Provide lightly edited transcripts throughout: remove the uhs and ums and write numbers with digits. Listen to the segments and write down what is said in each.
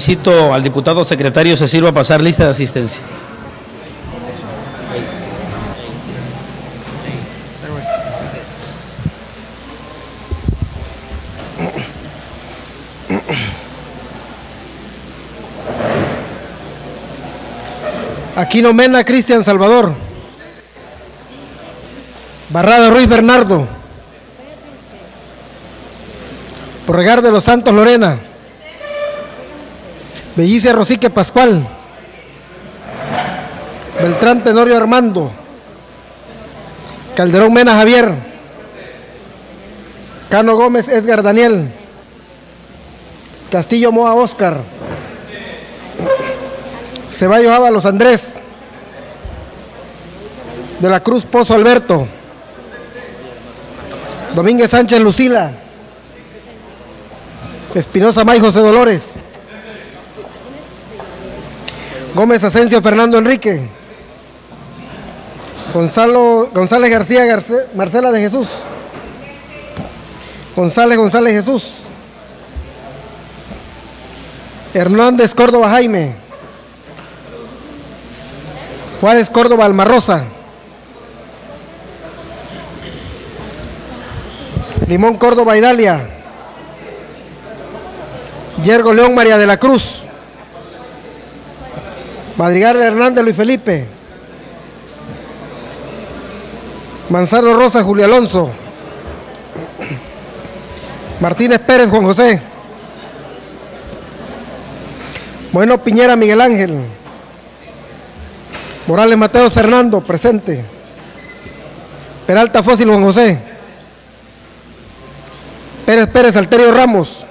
Solicito al diputado secretario se sirva a pasar lista de asistencia. Aquino Mena Cristian Salvador. Barrada Ruiz Bernardo. Borregar de los Santos Lorena. Bellice Rosique Pascual. Beltrán Tenorio Armando. Calderón Mena Javier. Cano Gómez Edgar Daniel. Castillo Moa Oscar. Ceballos Ábalos Andrés. De la Cruz Pozo Alberto. Domínguez Sánchez Lucila. Espinosa May José Dolores. Gómez Asensio Fernando Enrique. González García Marcela de Jesús. González Jesús. Hernández Córdoba Jaime. Juárez Córdoba Almarrosa. Limón Córdoba Idalia. Yergo León María de la Cruz. Madrigal Hernández Luis Felipe. Manzano Rosa Julio Alonso. Martínez Pérez Juan José. Bueno Piñera Miguel Ángel. Morales Mateos Fernando, presente. Peralta Fósil Juan José. Pérez Alterio Ramos.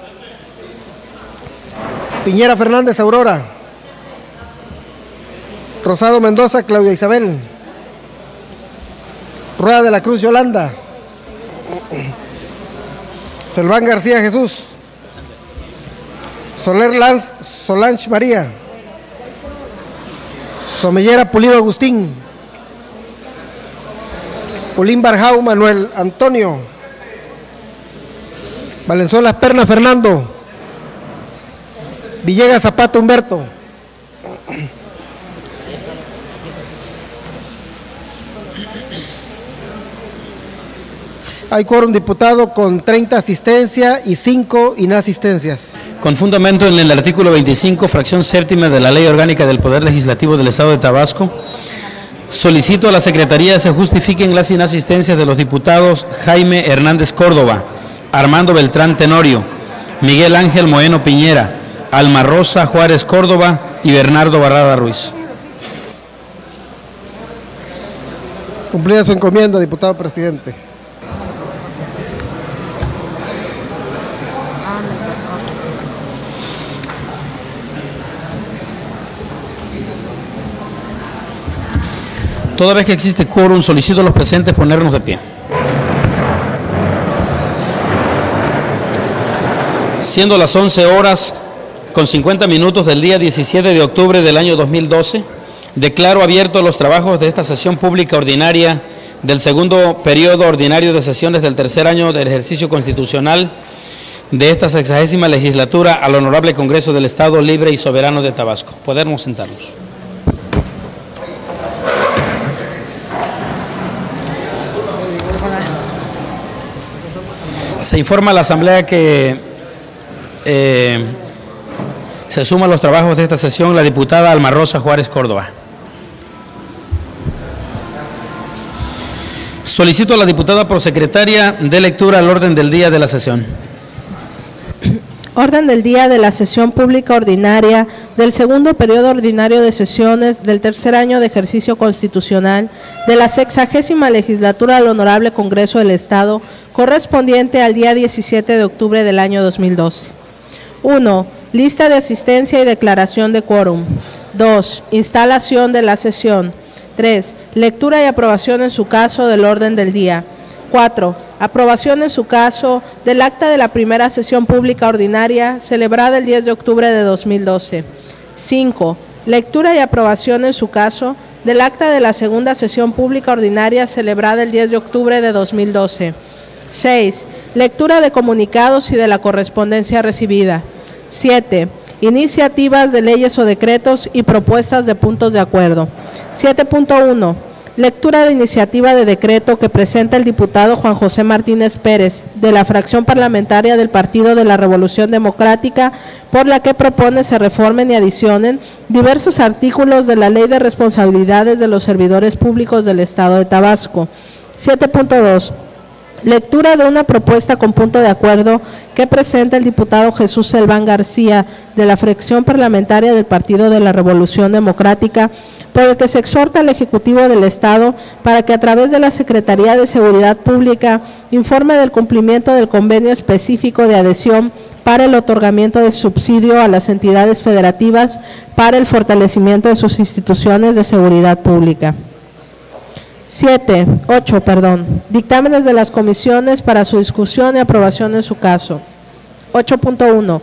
Piñera Fernández Aurora. Rosado Mendoza Claudia Isabel. Rueda de la Cruz Yolanda. Selván García Jesús. Soler Lanz Solange María. Somellera Pulido Agustín. Pulín Barjau Manuel Antonio. Valenzuela Perna Fernando. Villegas Zapata Humberto. Hay quórum diputado con 30 asistencia y 5 inasistencias. Con fundamento en el artículo 25, fracción séptima de la Ley Orgánica del Poder Legislativo del Estado de Tabasco, solicito a la Secretaría se justifiquen las inasistencias de los diputados Jaime Hernández Córdoba, Armando Beltrán Tenorio, Miguel Ángel Moeno Piñera, Alma Rosa Juárez Córdoba y Bernardo Barrada Ruiz. Cumplida su encomienda, diputado presidente. Toda vez que existe quórum, solicito a los presentes ponernos de pie. Siendo las 11 horas con 50 minutos del día 17 de octubre del año 2012, declaro abiertos los trabajos de esta sesión pública ordinaria del segundo periodo ordinario de sesiones del tercer año del ejercicio constitucional de esta 60ª legislatura al Honorable Congreso del Estado Libre y Soberano de Tabasco. Podemos sentarnos. Se informa a la Asamblea que se suma a los trabajos de esta sesión la diputada Alma Rosa Juárez Córdoba. Solicito a la diputada prosecretaria de lectura al orden del día de la sesión. Orden del día de la sesión pública ordinaria del segundo periodo ordinario de sesiones del tercer año de ejercicio constitucional de la 60ª legislatura del Honorable Congreso del Estado, correspondiente al día 17 de octubre del año 2012. 1. Lista de asistencia y declaración de quórum. 2. Instalación de la sesión. 3. Lectura y aprobación en su caso del orden del día. 4. Aprobación en su caso del acta de la primera sesión pública ordinaria celebrada el 10 de octubre de 2012. 5. Lectura y aprobación en su caso del acta de la segunda sesión pública ordinaria celebrada el 10 de octubre de 2012. 6. Lectura de comunicados y de la correspondencia recibida. 7. iniciativas de leyes o decretos y propuestas de puntos de acuerdo. 7.1. Lectura de iniciativa de decreto que presenta el diputado Juan José Martínez Pérez, de la fracción parlamentaria del Partido de la Revolución Democrática, por la que propone se reformen y adicionen diversos artículos de la Ley de Responsabilidades de los Servidores Públicos del Estado de Tabasco. 7.2. Lectura de una propuesta con punto de acuerdo que presenta el diputado Jesús Selván García, de la fracción parlamentaria del Partido de la Revolución Democrática, por el que se exhorta al Ejecutivo del Estado para que a través de la Secretaría de Seguridad Pública informe del cumplimiento del convenio específico de adhesión para el otorgamiento de subsidio a las entidades federativas para el fortalecimiento de sus instituciones de seguridad pública. 8. Dictámenes de las comisiones para su discusión y aprobación en su caso. 8.1.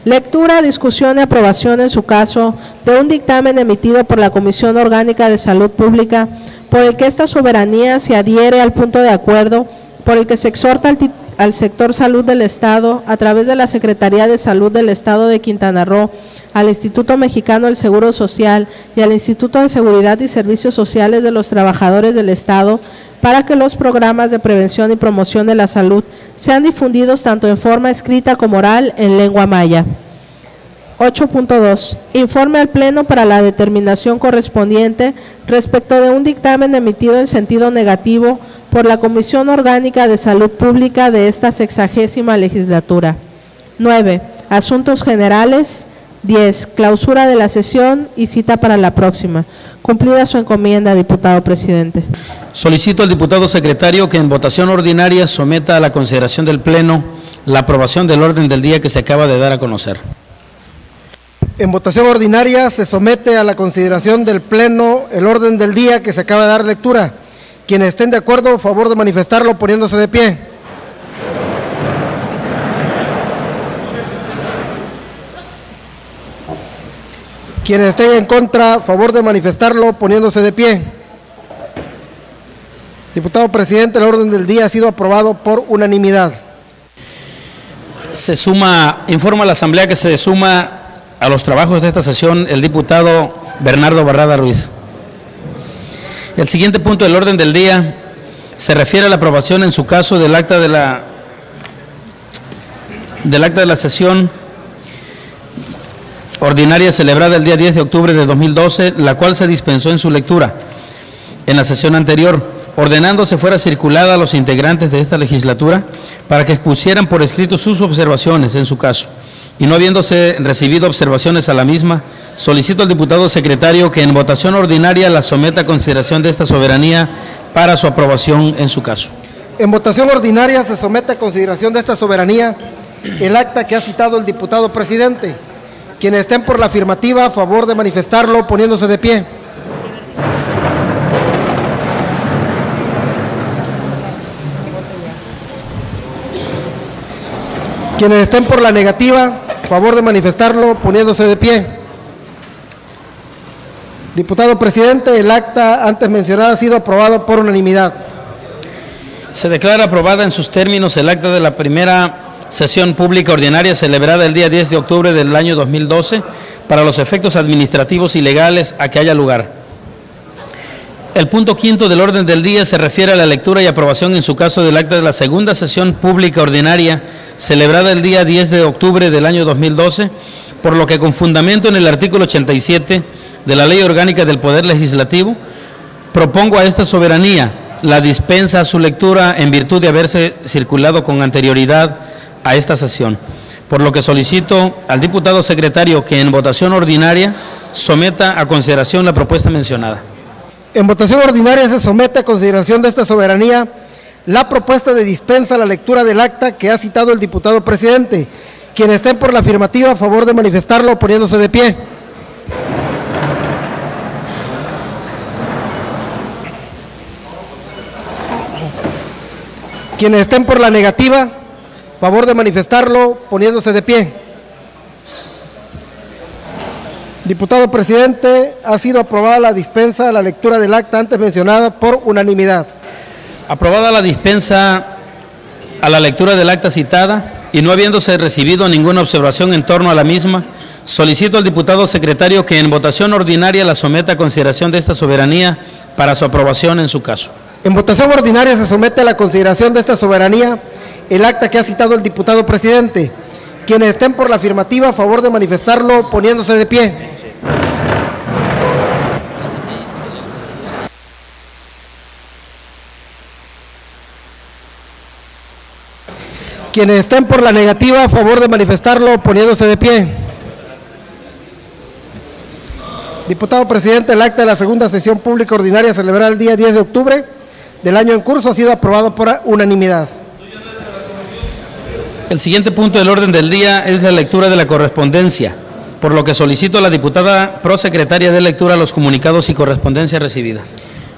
Lectura, discusión y aprobación en su caso de un dictamen emitido por la Comisión Orgánica de Salud Pública, por el que esta soberanía se adhiere al punto de acuerdo, por el que se exhorta al sector salud del Estado, a través de la Secretaría de Salud del Estado de Quintana Roo, al Instituto Mexicano del Seguro Social y al Instituto de Seguridad y Servicios Sociales de los Trabajadores del Estado, para que los programas de prevención y promoción de la salud sean difundidos tanto en forma escrita como oral en lengua maya. 8.2. Informe al Pleno para la determinación correspondiente respecto de un dictamen emitido en sentido negativo por la Comisión Orgánica de Salud Pública de esta 60ª legislatura. 9. Asuntos generales. 10. Clausura de la sesión y cita para la próxima. Cumplida su encomienda, diputado presidente. Solicito al diputado secretario que en votación ordinaria someta a la consideración del Pleno la aprobación del orden del día que se acaba de dar a conocer. En votación ordinaria se somete a la consideración del Pleno el orden del día que se acaba de dar lectura. Quienes estén de acuerdo, a favor de manifestarlo poniéndose de pie. Quienes estén en contra, a favor de manifestarlo poniéndose de pie. Diputado presidente, el orden del día ha sido aprobado por unanimidad. Informa a la Asamblea que se suma a los trabajos de esta sesión el diputado Bernardo Barrada Ruiz. El siguiente punto del orden del día se refiere a la aprobación en su caso del acta de la sesión ordinaria celebrada el día 10 de octubre de 2012, la cual se dispensó en su lectura en la sesión anterior, ordenándose fuera circulada a los integrantes de esta legislatura para que expusieran por escrito sus observaciones en su caso, y no habiéndose recibido observaciones a la misma, solicito al diputado secretario que en votación ordinaria la someta a consideración de esta soberanía para su aprobación en su caso. En votación ordinaria se somete a consideración de esta soberanía el acta que ha citado el diputado presidente. Quienes estén por la afirmativa, a favor de manifestarlo poniéndose de pie. Quienes estén por la negativa, a favor de manifestarlo poniéndose de pie. Diputado presidente, el acta antes mencionada ha sido aprobado por unanimidad. Se declara aprobada en sus términos el acta de la primera sesión pública ordinaria celebrada el día 10 de octubre del año 2012 para los efectos administrativos y legales a que haya lugar. El punto quinto del orden del día se refiere a la lectura y aprobación en su caso del acta de la segunda sesión pública ordinaria celebrada el día 10 de octubre del año 2012, por lo que con fundamento en el artículo 87 de la Ley Orgánica del Poder Legislativo, propongo a esta soberanía la dispensa a su lectura en virtud de haberse circulado con anterioridad a esta sesión, por lo que solicito al diputado secretario que en votación ordinaria someta a consideración la propuesta mencionada. En votación ordinaria se somete a consideración de esta soberanía la propuesta de dispensa a la lectura del acta que ha citado el diputado presidente. Quienes estén por la afirmativa, a favor de manifestarlo poniéndose de pie. Quienes estén por la negativa, favor de manifestarlo poniéndose de pie. Diputado presidente, ha sido aprobada la dispensa a la lectura del acta antes mencionada por unanimidad. Aprobada la dispensa a la lectura del acta citada, y no habiéndose recibido ninguna observación en torno a la misma, solicito al diputado secretario que en votación ordinaria la someta a consideración de esta soberanía para su aprobación en su caso. En votación ordinaria se somete a la consideración de esta soberanía el acta que ha citado el diputado presidente. Quienes estén por la afirmativa, a favor de manifestarlo poniéndose de pie. Quienes estén por la negativa, a favor de manifestarlo poniéndose de pie. Diputado presidente, el acta de la segunda sesión pública ordinaria celebrada el día 10 de octubre del año en curso ha sido aprobado por unanimidad. El siguiente punto del orden del día es la lectura de la correspondencia, por lo que solicito a la diputada prosecretaria de lectura los comunicados y correspondencia recibidas.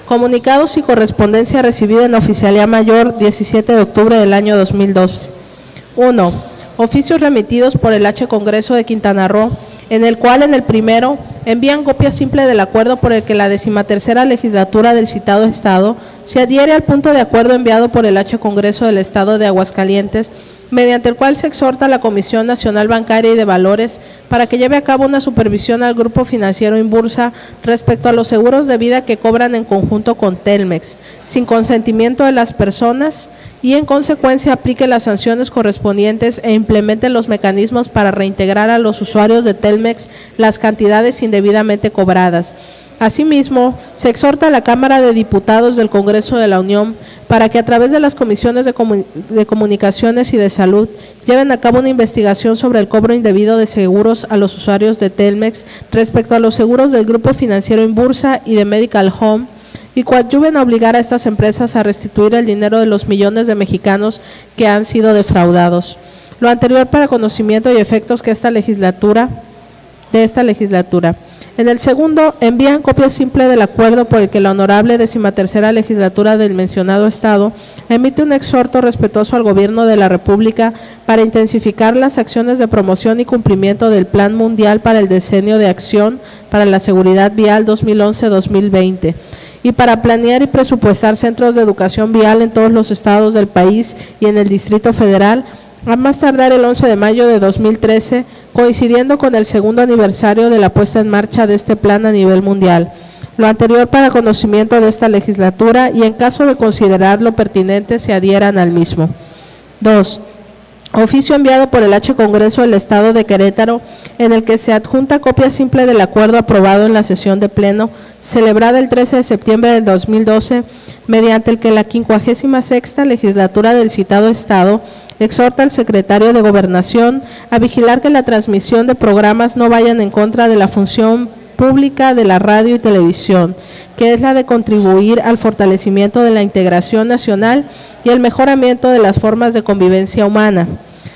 Comunicados y correspondencia recibida en Oficialía Mayor, 17 de octubre del año 2012. 1. Oficios remitidos por el H. Congreso de Quintana Roo, en el cual en el primero envían copia simple del acuerdo por el que la 13ª legislatura del citado Estado se adhiere al punto de acuerdo enviado por el H. Congreso del Estado de Aguascalientes, mediante el cual se exhorta a la Comisión Nacional Bancaria y de Valores para que lleve a cabo una supervisión al Grupo Financiero Inbursa respecto a los seguros de vida que cobran en conjunto con Telmex, sin consentimiento de las personas, y en consecuencia aplique las sanciones correspondientes e implemente los mecanismos para reintegrar a los usuarios de Telmex las cantidades indebidamente cobradas. Asimismo, se exhorta a la Cámara de Diputados del Congreso de la Unión para que a través de las comisiones de comunicaciones y de salud lleven a cabo una investigación sobre el cobro indebido de seguros a los usuarios de Telmex respecto a los seguros del Grupo Financiero Inbursa y de Medical Home, y coadyuven a obligar a estas empresas a restituir el dinero de los millones de mexicanos que han sido defraudados. Lo anterior para conocimiento y efectos de esta legislatura. En el segundo, envían copia simple del acuerdo por el que la honorable 13ª legislatura del mencionado Estado emite un exhorto respetuoso al Gobierno de la República para intensificar las acciones de promoción y cumplimiento del Plan Mundial para el Decenio de Acción para la Seguridad Vial 2011-2020 y para planear y presupuestar centros de educación vial en todos los estados del país y en el Distrito Federal, a más tardar el 11 de mayo de 2013, coincidiendo con el segundo aniversario de la puesta en marcha de este plan a nivel mundial. Lo anterior para conocimiento de esta legislatura y en caso de considerarlo pertinente se adhieran al mismo. 2. Oficio enviado por el H. Congreso del Estado de Querétaro, en el que se adjunta copia simple del acuerdo aprobado en la sesión de pleno celebrada el 13 de septiembre del 2012, mediante el que la 56ª legislatura del citado Estado exhorta al secretario de Gobernación a vigilar que la transmisión de programas no vayan en contra de la función pública de la radio y televisión, que es la de contribuir al fortalecimiento de la integración nacional y el mejoramiento de las formas de convivencia humana.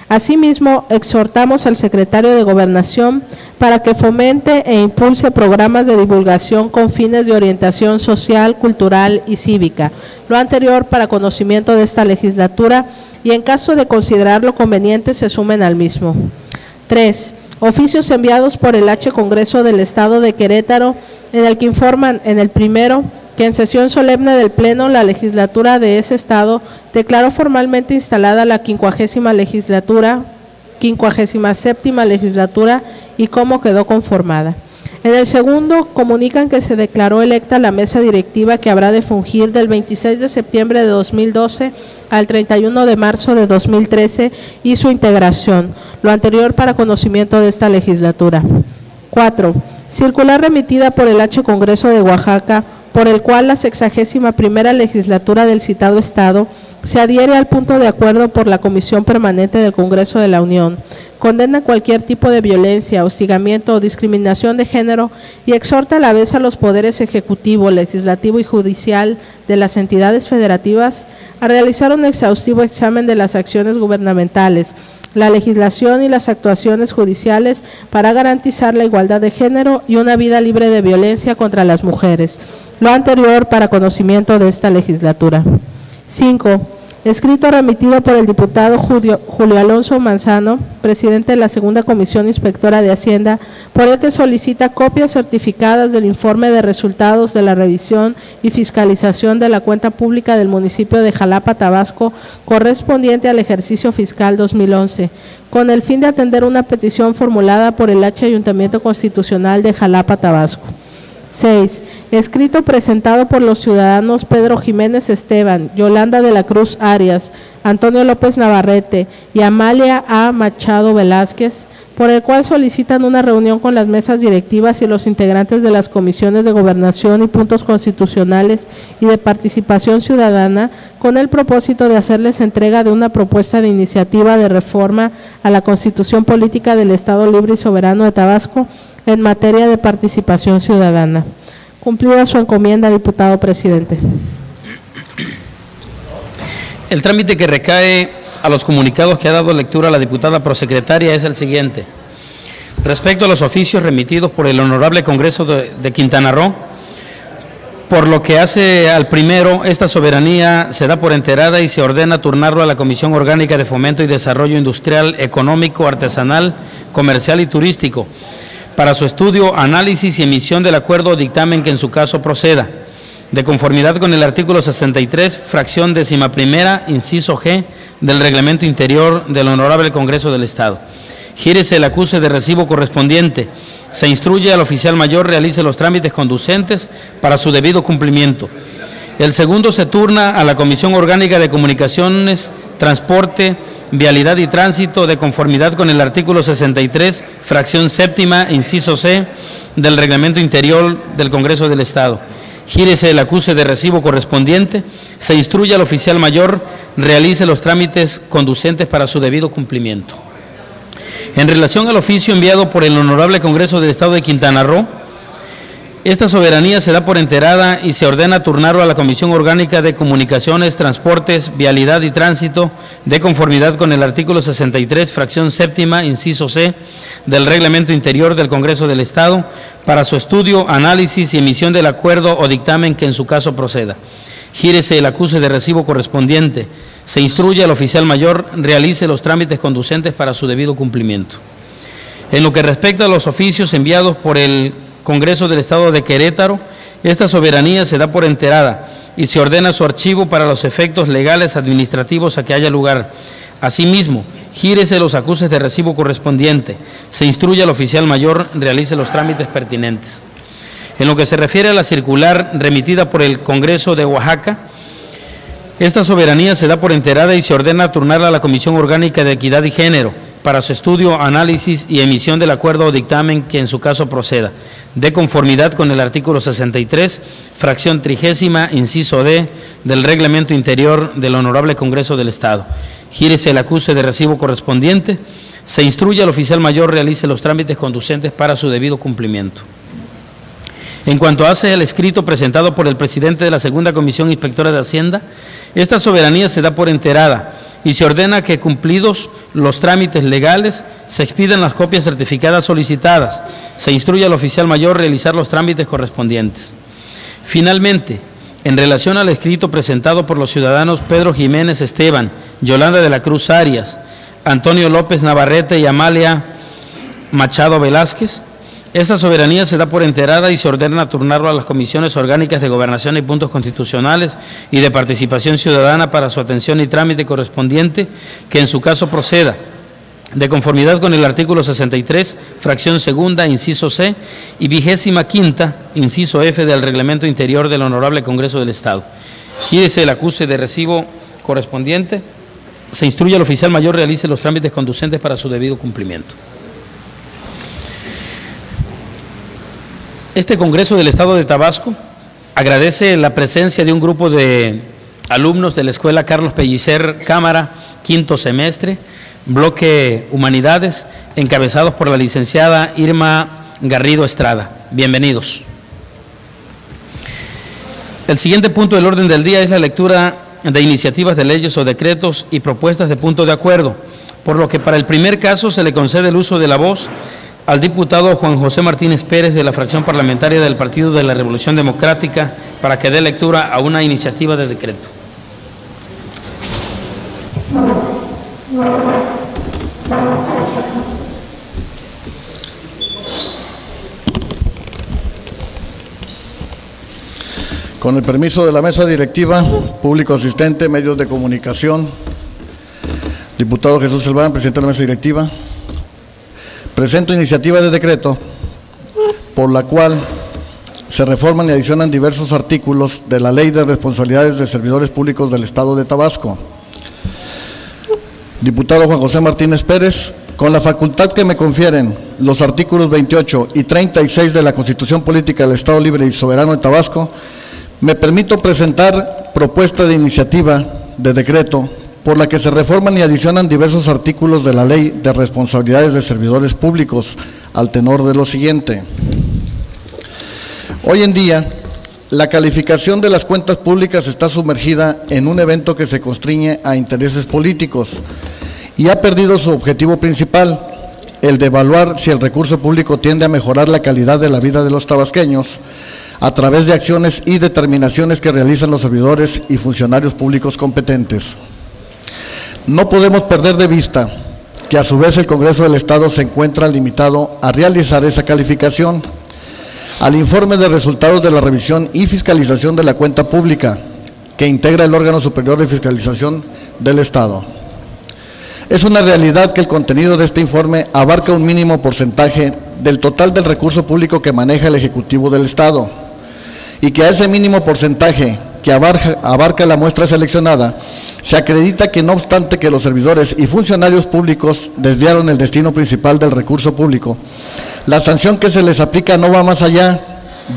Asimismo, exhortamos al secretario de Gobernación para que fomente e impulse programas de divulgación con fines de orientación social, cultural y cívica. Lo anterior para conocimiento de esta legislatura y en caso de considerarlo conveniente se sumen al mismo. 3. Oficios enviados por el H. Congreso del Estado de Querétaro, en el que informan en el primero que en sesión solemne del Pleno la legislatura de ese Estado declaró formalmente instalada la 57ª legislatura y cómo quedó conformada. En el segundo, comunican que se declaró electa la mesa directiva que habrá de fungir del 26 de septiembre de 2012 al 31 de marzo de 2013 y su integración. Lo anterior para conocimiento de esta legislatura. 4. Circular remitida por el H. Congreso de Oaxaca, por el cual la 61ª legislatura del citado Estado se adhiere al punto de acuerdo por la Comisión Permanente del Congreso de la Unión, condena cualquier tipo de violencia, hostigamiento o discriminación de género y exhorta a la vez a los poderes ejecutivo, legislativo y judicial de las entidades federativas a realizar un exhaustivo examen de las acciones gubernamentales, la legislación y las actuaciones judiciales para garantizar la igualdad de género y una vida libre de violencia contra las mujeres. Lo anterior para conocimiento de esta legislatura. 5. Escrito remitido por el diputado Julio Alonso Manzano, presidente de la Segunda Comisión Inspectora de Hacienda, por el que solicita copias certificadas del informe de resultados de la revisión y fiscalización de la cuenta pública del municipio de Jalapa, Tabasco, correspondiente al ejercicio fiscal 2011, con el fin de atender una petición formulada por el H. Ayuntamiento Constitucional de Jalapa, Tabasco. 6. Escrito presentado por los ciudadanos Pedro Jiménez Esteban, Yolanda de la Cruz Arias, Antonio López Navarrete y Amalia A. Machado Velázquez, por el cual solicitan una reunión con las mesas directivas y los integrantes de las comisiones de gobernación y puntos constitucionales y de participación ciudadana, con el propósito de hacerles entrega de una propuesta de iniciativa de reforma a la Constitución Política del Estado Libre y Soberano de Tabasco en materia de participación ciudadana. Cumplida su encomienda, diputado presidente. El trámite que recae a los comunicados que ha dado lectura la diputada prosecretaria es el siguiente. Respecto a los oficios remitidos por el Honorable Congreso de Quintana Roo, por lo que hace al primero, esta soberanía se da por enterada y se ordena turnarlo a la Comisión Orgánica de Fomento y Desarrollo Industrial, Económico, Artesanal, Comercial y Turístico, para su estudio, análisis y emisión del acuerdo o dictamen que en su caso proceda, de conformidad con el artículo 63, fracción 11ª, inciso G, del Reglamento Interior del Honorable Congreso del Estado. Gírese el acuse de recibo correspondiente. Se instruye al oficial mayor realice los trámites conducentes para su debido cumplimiento. El segundo se turna a la Comisión Orgánica de Comunicaciones, Transporte, Vialidad y Tránsito, de conformidad con el artículo 63, fracción 7ª, inciso C, del Reglamento Interior del Congreso del Estado. Gírese el acuse de recibo correspondiente, se instruye al oficial mayor, realice los trámites conducentes para su debido cumplimiento. En relación al oficio enviado por el Honorable Congreso del Estado de Quintana Roo, esta soberanía se da por enterada y se ordena turnarlo a la Comisión Orgánica de Comunicaciones, Transportes, Vialidad y Tránsito, de conformidad con el artículo 63, fracción 7ª, inciso C, del Reglamento Interior del Congreso del Estado, para su estudio, análisis y emisión del acuerdo o dictamen que en su caso proceda. Gírese el acuse de recibo correspondiente. Se instruye al oficial mayor, realice los trámites conducentes para su debido cumplimiento. En lo que respecta a los oficios enviados por el Congreso del Estado de Querétaro, esta soberanía se da por enterada y se ordena su archivo para los efectos legales administrativos a que haya lugar. Asimismo, gírese los acuses de recibo correspondiente, se instruye al oficial mayor, realice los trámites pertinentes. En lo que se refiere a la circular remitida por el Congreso de Oaxaca, esta soberanía se da por enterada y se ordena turnarla a la Comisión Orgánica de Equidad y Género, para su estudio, análisis y emisión del acuerdo o dictamen que en su caso proceda, de conformidad con el artículo 63, fracción 30ª, inciso D, del Reglamento Interior del Honorable Congreso del Estado. Gírese el acuse de recibo correspondiente, se instruye al oficial mayor, realice los trámites conducentes para su debido cumplimiento. En cuanto hace el escrito presentado por el presidente de la Segunda Comisión Inspectora de Hacienda, esta soberanía se da por enterada y se ordena que, cumplidos los trámites legales, se expidan las copias certificadas solicitadas. Se instruye al oficial mayor realizar los trámites correspondientes. Finalmente, en relación al escrito presentado por los ciudadanos Pedro Jiménez Esteban, Yolanda de la Cruz Arias, Antonio López Navarrete y Amalia Machado Velázquez, esta soberanía se da por enterada y se ordena turnarlo a las comisiones orgánicas de gobernación y puntos constitucionales y de participación ciudadana para su atención y trámite correspondiente que en su caso proceda, de conformidad con el artículo 63, fracción 2ª, inciso C y 25ª, inciso F del Reglamento Interior del Honorable Congreso del Estado. Gírese el acuse de recibo correspondiente, se instruye al oficial mayor realice los trámites conducentes para su debido cumplimiento. Este Congreso del Estado de Tabasco agradece la presencia de un grupo de alumnos de la Escuela Carlos Pellicer Cámara, quinto semestre, bloque Humanidades, encabezados por la licenciada Irma Garrido Estrada. Bienvenidos. El siguiente punto del orden del día es la lectura de iniciativas de leyes o decretos y propuestas de punto de acuerdo, por lo que para el primer caso se le concede el uso de la voz al diputado Juan José Martínez Pérez de la fracción parlamentaria del Partido de la Revolución Democrática para que dé lectura a una iniciativa de decreto. Con el permiso de la mesa directiva, público asistente, medios de comunicación, diputado Jesús Selván, presidente de la mesa directiva, presento iniciativa de decreto por la cual se reforman y adicionan diversos artículos de la Ley de Responsabilidades de Servidores Públicos del Estado de Tabasco. Diputado Juan José Martínez Pérez, con la facultad que me confieren los artículos 28 y 36 de la Constitución Política del Estado Libre y Soberano de Tabasco, me permito presentar propuesta de iniciativa de decreto por la que se reforman y adicionan diversos artículos de la Ley de Responsabilidades de Servidores Públicos, al tenor de lo siguiente. Hoy en día, la calificación de las cuentas públicas está sumergida en un evento que se constriñe a intereses políticos y ha perdido su objetivo principal, el de evaluar si el recurso público tiende a mejorar la calidad de la vida de los tabasqueños a través de acciones y determinaciones que realizan los servidores y funcionarios públicos competentes. No podemos perder de vista que a su vez el Congreso del Estado se encuentra limitado a realizar esa calificación al informe de resultados de la revisión y fiscalización de la cuenta pública que integra el órgano superior de fiscalización del Estado. Es una realidad que el contenido de este informe abarca un mínimo porcentaje del total del recurso público que maneja el Ejecutivo del Estado y que a ese mínimo porcentaje que abarca la muestra seleccionada, se acredita que no obstante que los servidores y funcionarios públicos desviaron el destino principal del recurso público, la sanción que se les aplica no va más allá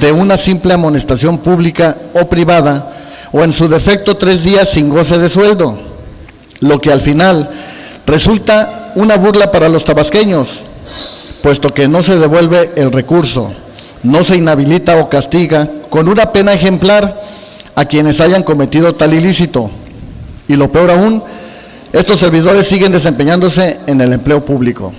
de una simple amonestación pública o privada, o en su defecto 3 días sin goce de sueldo, lo que al final resulta una burla para los tabasqueños, puesto que no se devuelve el recurso, no se inhabilita o castiga con una pena ejemplar a quienes hayan cometido tal ilícito. Y lo peor aún, estos servidores siguen desempeñándose en el empleo público.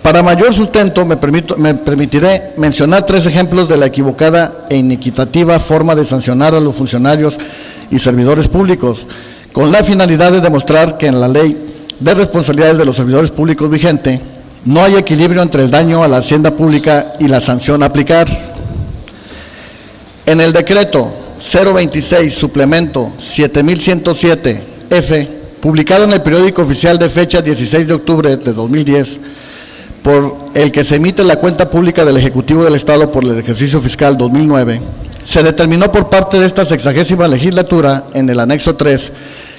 Para mayor sustento, me permitiré mencionar 3 ejemplos de la equivocada e inequitativa forma de sancionar a los funcionarios y servidores públicos, con la finalidad de demostrar que en la Ley de Responsabilidades de los Servidores Públicos vigente no hay equilibrio entre el daño a la hacienda pública y la sanción a aplicar. En el decreto 026, suplemento 7107-F, publicado en el periódico oficial de fecha 16 de octubre de 2010, por el que se emite la cuenta pública del Ejecutivo del Estado por el ejercicio fiscal 2009, se determinó por parte de esta 60ª legislatura, en el anexo 3,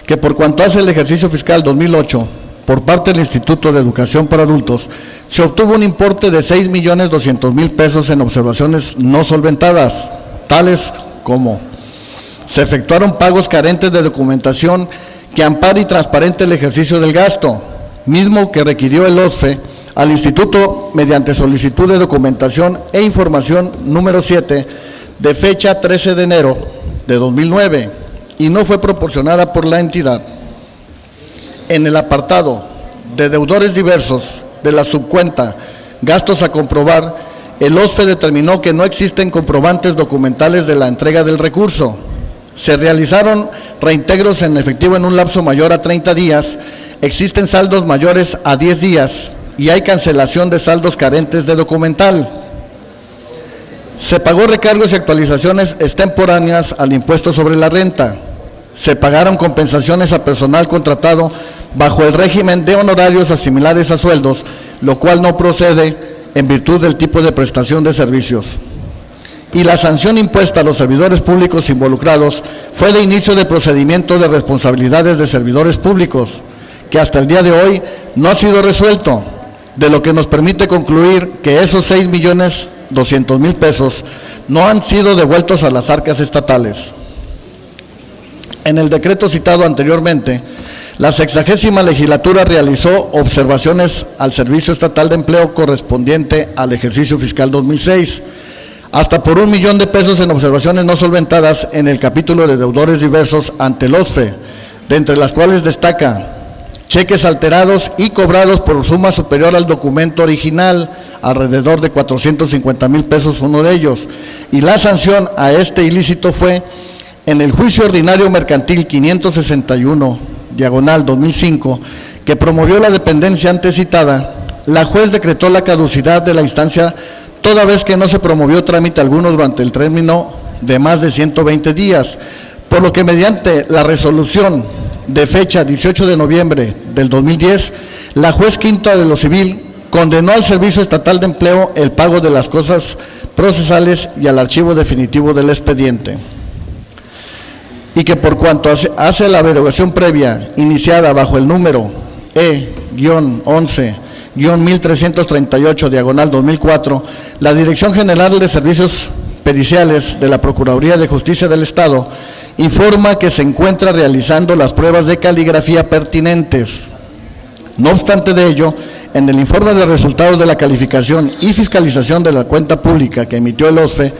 que por cuanto hace el ejercicio fiscal 2008, por parte del Instituto de Educación para Adultos, se obtuvo un importe de 6.200.000 pesos en observaciones no solventadas, tales como: se efectuaron pagos carentes de documentación que ampare y transparente el ejercicio del gasto, mismo que requirió el OSFE al Instituto mediante solicitud de documentación e información número 7 de fecha 13 de enero de 2009 y no fue proporcionada por la entidad. En el apartado de deudores diversos de la subcuenta gastos a comprobar, el OSFE determinó que no existen comprobantes documentales de la entrega del recurso. Se realizaron reintegros en efectivo en un lapso mayor a 30 días, existen saldos mayores a 10 días y hay cancelación de saldos carentes de documental. Se pagó recargos y actualizaciones extemporáneas al impuesto sobre la renta. Se pagaron compensaciones a personal contratado bajo el régimen de honorarios asimilares a sueldos, lo cual no procede en virtud del tipo de prestación de servicios. Y la sanción impuesta a los servidores públicos involucrados fue de inicio de procedimiento de responsabilidades de servidores públicos, que hasta el día de hoy no ha sido resuelto, de lo que nos permite concluir que esos 6.200.000 pesos no han sido devueltos a las arcas estatales. En el decreto citado anteriormente, la 60ª legislatura realizó observaciones al Servicio Estatal de Empleo correspondiente al ejercicio fiscal 2006, hasta por 1 millón de pesos en observaciones no solventadas en el capítulo de deudores diversos ante el OSFE, de entre las cuales destaca cheques alterados y cobrados por suma superior al documento original, alrededor de 450.000 pesos uno de ellos, y la sanción a este ilícito fue en el juicio ordinario mercantil 561 /2005, que promovió la dependencia antes citada, la juez decretó la caducidad de la instancia toda vez que no se promovió trámite alguno durante el término de más de 120 días, por lo que mediante la resolución de fecha 18 de noviembre del 2010, la juez quinta de lo civil condenó al Servicio Estatal de Empleo el pago de las cosas procesales y al archivo definitivo del expediente. Y que por cuanto hace la averiguación previa iniciada bajo el número E-11-1338/2004, la Dirección General de Servicios Periciales de la Procuraduría de Justicia del Estado informa que se encuentra realizando las pruebas de caligrafía pertinentes. No obstante de ello, en el informe de resultados de la calificación y fiscalización de la cuenta pública que emitió el OSFE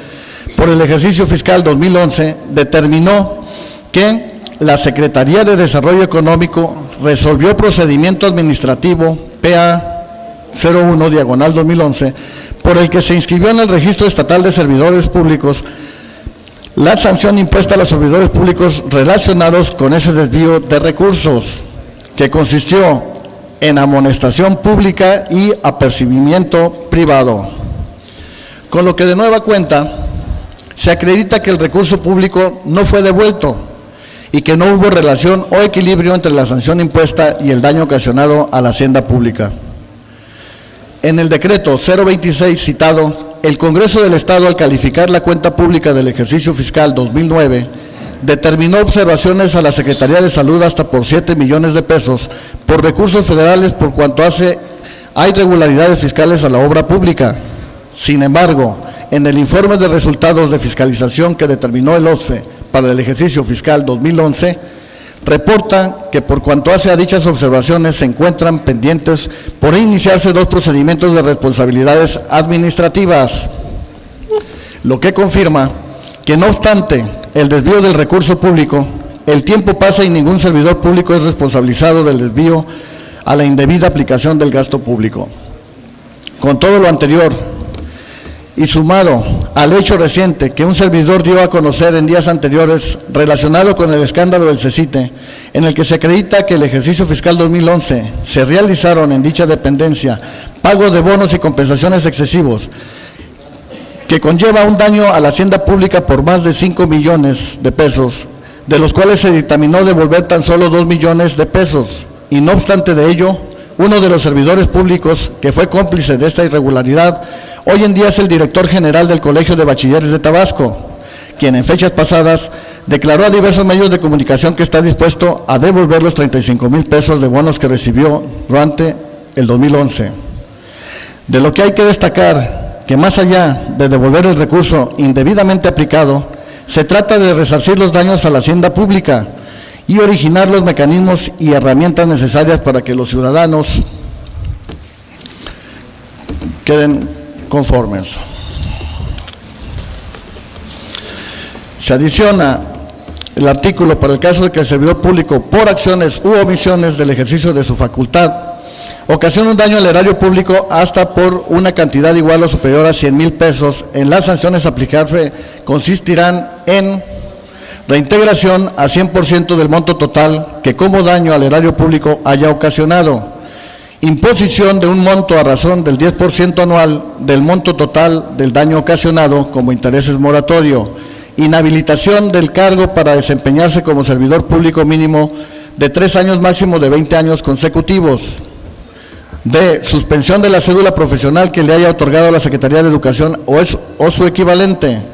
por el ejercicio fiscal 2011, determinó que la Secretaría de Desarrollo Económico resolvió procedimiento administrativo PA 01/2011, por el que se inscribió en el Registro Estatal de Servidores Públicos la sanción impuesta a los servidores públicos relacionados con ese desvío de recursos, que consistió en amonestación pública y apercibimiento privado. Con lo que de nueva cuenta se acredita que el recurso público no fue devuelto y que no hubo relación o equilibrio entre la sanción impuesta y el daño ocasionado a la hacienda pública. En el decreto 026 citado, el Congreso del Estado, al calificar la cuenta pública del ejercicio fiscal 2009, determinó observaciones a la Secretaría de Salud hasta por 7 millones de pesos por recursos federales por cuanto hay irregularidades fiscales a la obra pública. Sin embargo, en el informe de resultados de fiscalización que determinó el OSFE para el ejercicio fiscal 2011, reporta que por cuanto hace a dichas observaciones se encuentran pendientes por iniciarse 2 procedimientos de responsabilidades administrativas, lo que confirma que no obstante el desvío del recurso público, el tiempo pasa y ningún servidor público es responsabilizado del desvío a la indebida aplicación del gasto público. Con todo lo anterior, y sumado al hecho reciente que un servidor dio a conocer en días anteriores relacionado con el escándalo del CECITE, en el que se acredita que el ejercicio fiscal 2011 se realizaron en dicha dependencia pago de bonos y compensaciones excesivos, que conlleva un daño a la hacienda pública por más de 5 millones de pesos, de los cuales se dictaminó devolver tan solo 2 millones de pesos, y no obstante de ello, uno de los servidores públicos que fue cómplice de esta irregularidad, hoy en día es el director general del Colegio de Bachilleres de Tabasco, quien en fechas pasadas declaró a diversos medios de comunicación que está dispuesto a devolver los 35,000 pesos de bonos que recibió durante el 2011. De lo que hay que destacar que más allá de devolver el recurso indebidamente aplicado, se trata de resarcir los daños a la hacienda pública y originar los mecanismos y herramientas necesarias para que los ciudadanos queden conformes. Se adiciona el artículo para el caso de que el servidor público, por acciones u omisiones del ejercicio de su facultad, ocasiona un daño al erario público hasta por una cantidad igual o superior a 100,000 pesos. En las sanciones aplicables consistirán en reintegración a 100% del monto total que como daño al erario público haya ocasionado, imposición de un monto a razón del 10% anual del monto total del daño ocasionado como intereses moratorio, inhabilitación del cargo para desempeñarse como servidor público mínimo de 3 años máximo de 20 años consecutivos, de suspensión de la cédula profesional que le haya otorgado la Secretaría de Educación o su equivalente.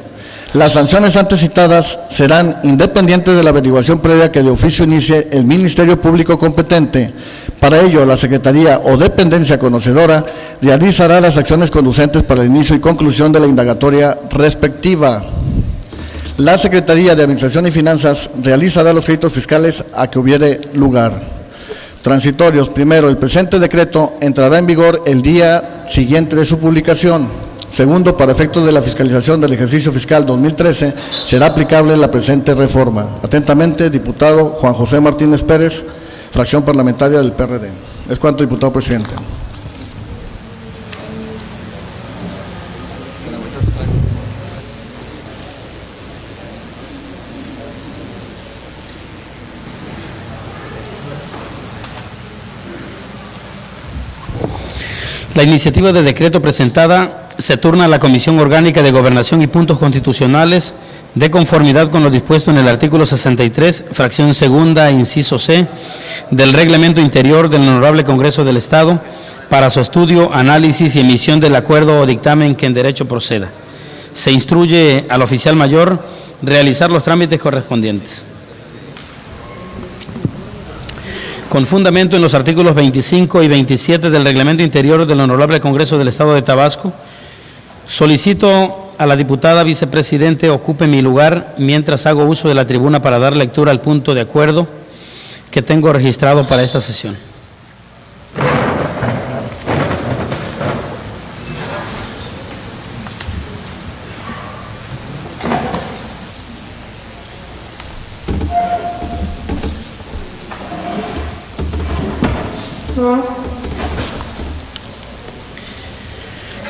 Las sanciones antes citadas serán independientes de la averiguación previa que de oficio inicie el Ministerio Público competente. Para ello, la Secretaría o dependencia conocedora realizará las acciones conducentes para el inicio y conclusión de la indagatoria respectiva. La Secretaría de Administración y Finanzas realizará los créditos fiscales a que hubiere lugar. Transitorios. Primero, el presente decreto entrará en vigor el día siguiente de su publicación. Segundo, para efectos de la fiscalización del ejercicio fiscal 2013, será aplicable la presente reforma. Atentamente, diputado Juan José Martínez Pérez, fracción parlamentaria del PRD. Es cuanto, diputado presidente. La iniciativa de decreto presentada se turna a la Comisión Orgánica de Gobernación y Puntos Constitucionales de conformidad con lo dispuesto en el artículo 63, fracción segunda, inciso C, del Reglamento Interior del Honorable Congreso del Estado para su estudio, análisis y emisión del acuerdo o dictamen que en derecho proceda. Se instruye al oficial mayor realizar los trámites correspondientes. Con fundamento en los artículos 25 y 27 del Reglamento Interior del Honorable Congreso del Estado de Tabasco, solicito a la diputada vicepresidente ocupe mi lugar mientras hago uso de la tribuna para dar lectura al punto de acuerdo que tengo registrado para esta sesión.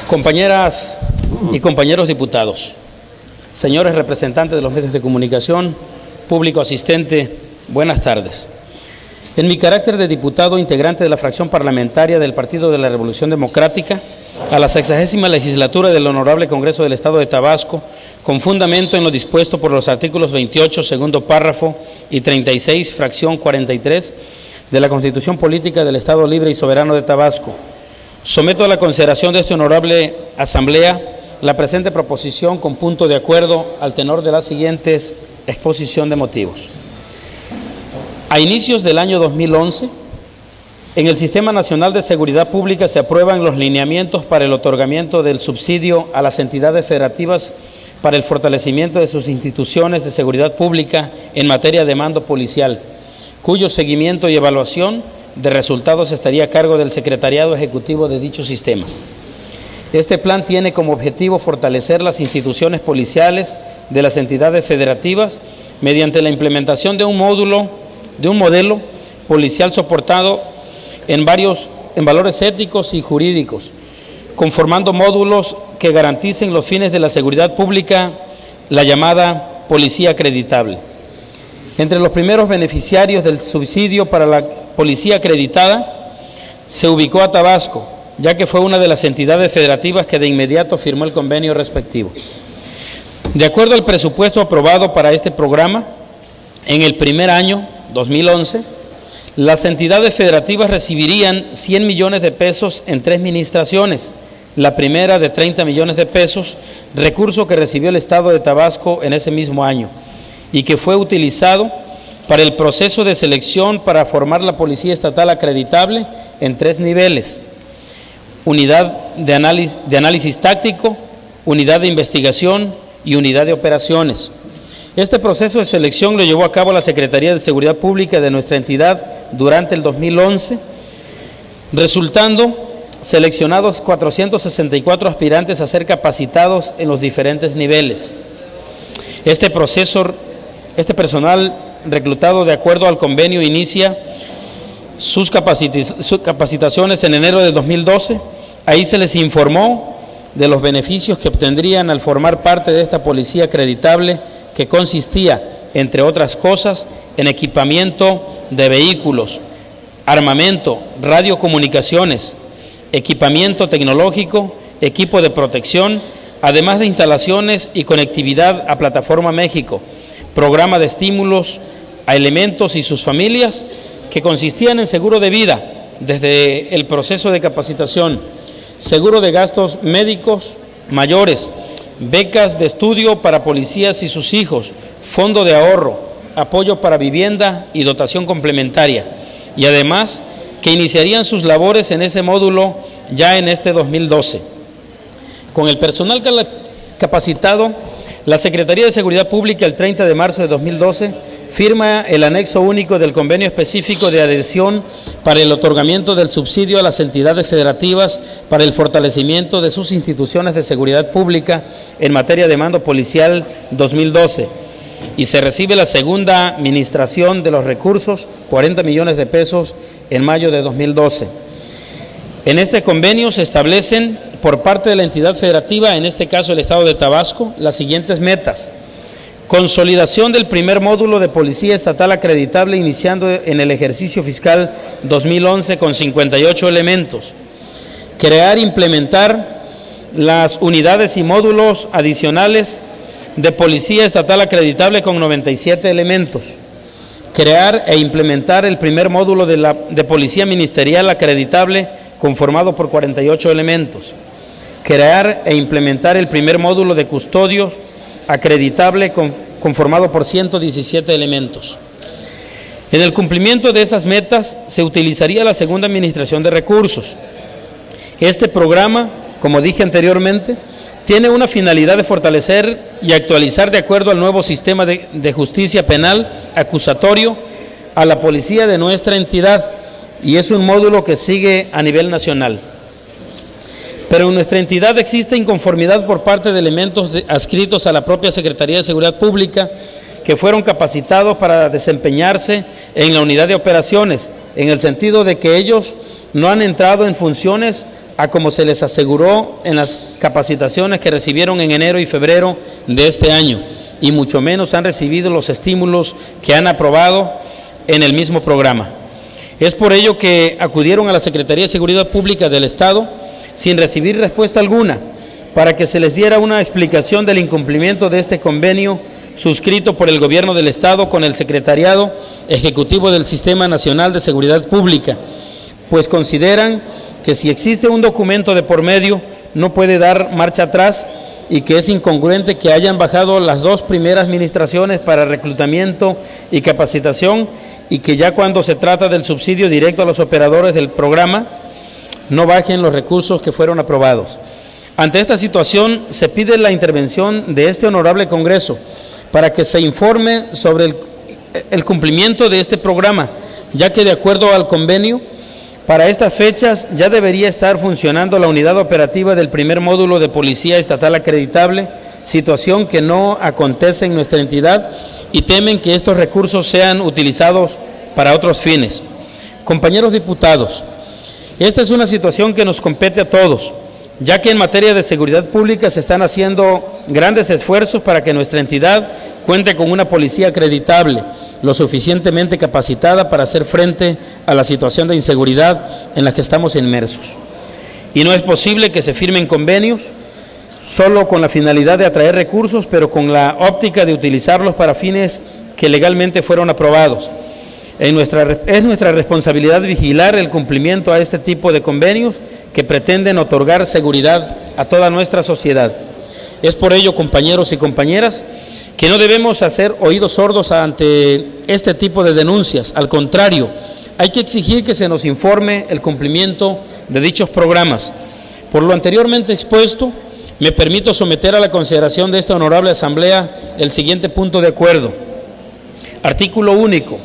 Compañeras y compañeros diputados, señores representantes de los medios de comunicación, público asistente, buenas tardes. En mi carácter de diputado integrante de la fracción parlamentaria del Partido de la Revolución Democrática, a la 60ª legislatura del Honorable Congreso del Estado de Tabasco, con fundamento en lo dispuesto por los artículos 28, segundo párrafo, y 36, fracción 43, de la Constitución Política del Estado Libre y Soberano de Tabasco, someto a la consideración de esta honorable Asamblea la presente proposición con punto de acuerdo al tenor de las siguientes exposición de motivos. A inicios del año 2011, en el Sistema Nacional de Seguridad Pública se aprueban los lineamientos para el otorgamiento del subsidio a las entidades federativas para el fortalecimiento de sus instituciones de seguridad pública en materia de mando policial, cuyo seguimiento y evaluación de resultados estaría a cargo del Secretariado Ejecutivo de dicho sistema. Este plan tiene como objetivo fortalecer las instituciones policiales de las entidades federativas mediante la implementación de un modelo policial soportado en valores éticos y jurídicos, conformando módulos que garanticen los fines de la seguridad pública, la llamada policía acreditable. Entre los primeros beneficiarios del subsidio para la policía acreditada se ubicó a Tabasco, ya que fue una de las entidades federativas que de inmediato firmó el convenio respectivo. De acuerdo al presupuesto aprobado para este programa, en el primer año, 2011, las entidades federativas recibirían 100 millones de pesos en 3 administraciones, la primera de 30 millones de pesos, recurso que recibió el Estado de Tabasco en ese mismo año y que fue utilizado para el proceso de selección para formar la Policía Estatal acreditable en 3 niveles: unidad de análisis táctico, unidad de investigación y unidad de operaciones. Este proceso de selección lo llevó a cabo la Secretaría de Seguridad Pública de nuestra entidad durante el 2011, resultando seleccionados 464 aspirantes a ser capacitados en los diferentes niveles. Este personal reclutado de acuerdo al convenio inicia sus capacitaciones en enero de 2012. Ahí se les informó de los beneficios que obtendrían al formar parte de esta policía acreditable, que consistía, entre otras cosas, en equipamiento de vehículos, armamento, radiocomunicaciones, equipamiento tecnológico, equipo de protección, además de instalaciones y conectividad a Plataforma México, programa de estímulos a elementos y sus familias que consistían en seguro de vida desde el proceso de capacitación, seguro de gastos médicos mayores, becas de estudio para policías y sus hijos, fondo de ahorro, apoyo para vivienda y dotación complementaria, y además que iniciarían sus labores en ese módulo ya en este 2012. Con el personal capacitado, la Secretaría de Seguridad Pública el 30 de marzo de 2012 firma el anexo único del convenio específico de adhesión para el otorgamiento del subsidio a las entidades federativas para el fortalecimiento de sus instituciones de seguridad pública en materia de mando policial 2012, y se recibe la segunda administración de los recursos, 40 millones de pesos, en mayo de 2012. En este convenio se establecen por parte de la entidad federativa, en este caso el Estado de Tabasco, las siguientes metas: consolidación del primer módulo de Policía Estatal acreditable iniciando en el ejercicio fiscal 2011 con 58 elementos, crear e implementar las unidades y módulos adicionales de Policía Estatal acreditable con 97 elementos. Crear e implementar el primer módulo de Policía Ministerial acreditable conformado por 48 elementos. Crear e implementar el primer módulo de Custodios acreditable conformado por 117 elementos. En el cumplimiento de esas metas se utilizaría la segunda administración de recursos. Este programa, como dije anteriormente, tiene una finalidad de fortalecer y actualizar de acuerdo al nuevo sistema de justicia penal acusatorio a la policía de nuestra entidad, y es un módulo que sigue a nivel nacional. Pero en nuestra entidad existe inconformidad por parte de elementos adscritos a la propia Secretaría de Seguridad Pública que fueron capacitados para desempeñarse en la unidad de operaciones, en el sentido de que ellos no han entrado en funciones a como se les aseguró en las capacitaciones que recibieron en enero y febrero de este año, y mucho menos han recibido los estímulos que han aprobado en el mismo programa. Es por ello que acudieron a la Secretaría de Seguridad Pública del Estado sin recibir respuesta alguna, para que se les diera una explicación del incumplimiento de este convenio suscrito por el Gobierno del Estado con el Secretariado Ejecutivo del Sistema Nacional de Seguridad Pública, pues consideran que si existe un documento de por medio no puede dar marcha atrás y que es incongruente que hayan bajado las dos primeras administraciones para reclutamiento y capacitación y que ya cuando se trata del subsidio directo a los operadores del programa no bajen los recursos que fueron aprobados. Ante esta situación se pide la intervención de este honorable Congreso para que se informe sobre el cumplimiento de este programa, ya que de acuerdo al convenio, para estas fechas ya debería estar funcionando la unidad operativa del primer módulo de Policía Estatal acreditable, situación que no acontece en nuestra entidad y temen que estos recursos sean utilizados para otros fines. Compañeros diputados, esta es una situación que nos compete a todos, ya que en materia de seguridad pública se están haciendo grandes esfuerzos para que nuestra entidad cuente con una policía acreditable, lo suficientemente capacitada para hacer frente a la situación de inseguridad en la que estamos inmersos. Y no es posible que se firmen convenios solo con la finalidad de atraer recursos, pero con la óptica de utilizarlos para fines que legalmente fueron aprobados. Es nuestra responsabilidad vigilar el cumplimiento a este tipo de convenios que pretenden otorgar seguridad a toda nuestra sociedad. Es por ello, compañeros y compañeras, que no debemos hacer oídos sordos ante este tipo de denuncias. Al contrario, hay que exigir que se nos informe el cumplimiento de dichos programas. Por lo anteriormente expuesto, me permito someter a la consideración de esta honorable Asamblea el siguiente punto de acuerdo. Artículo único.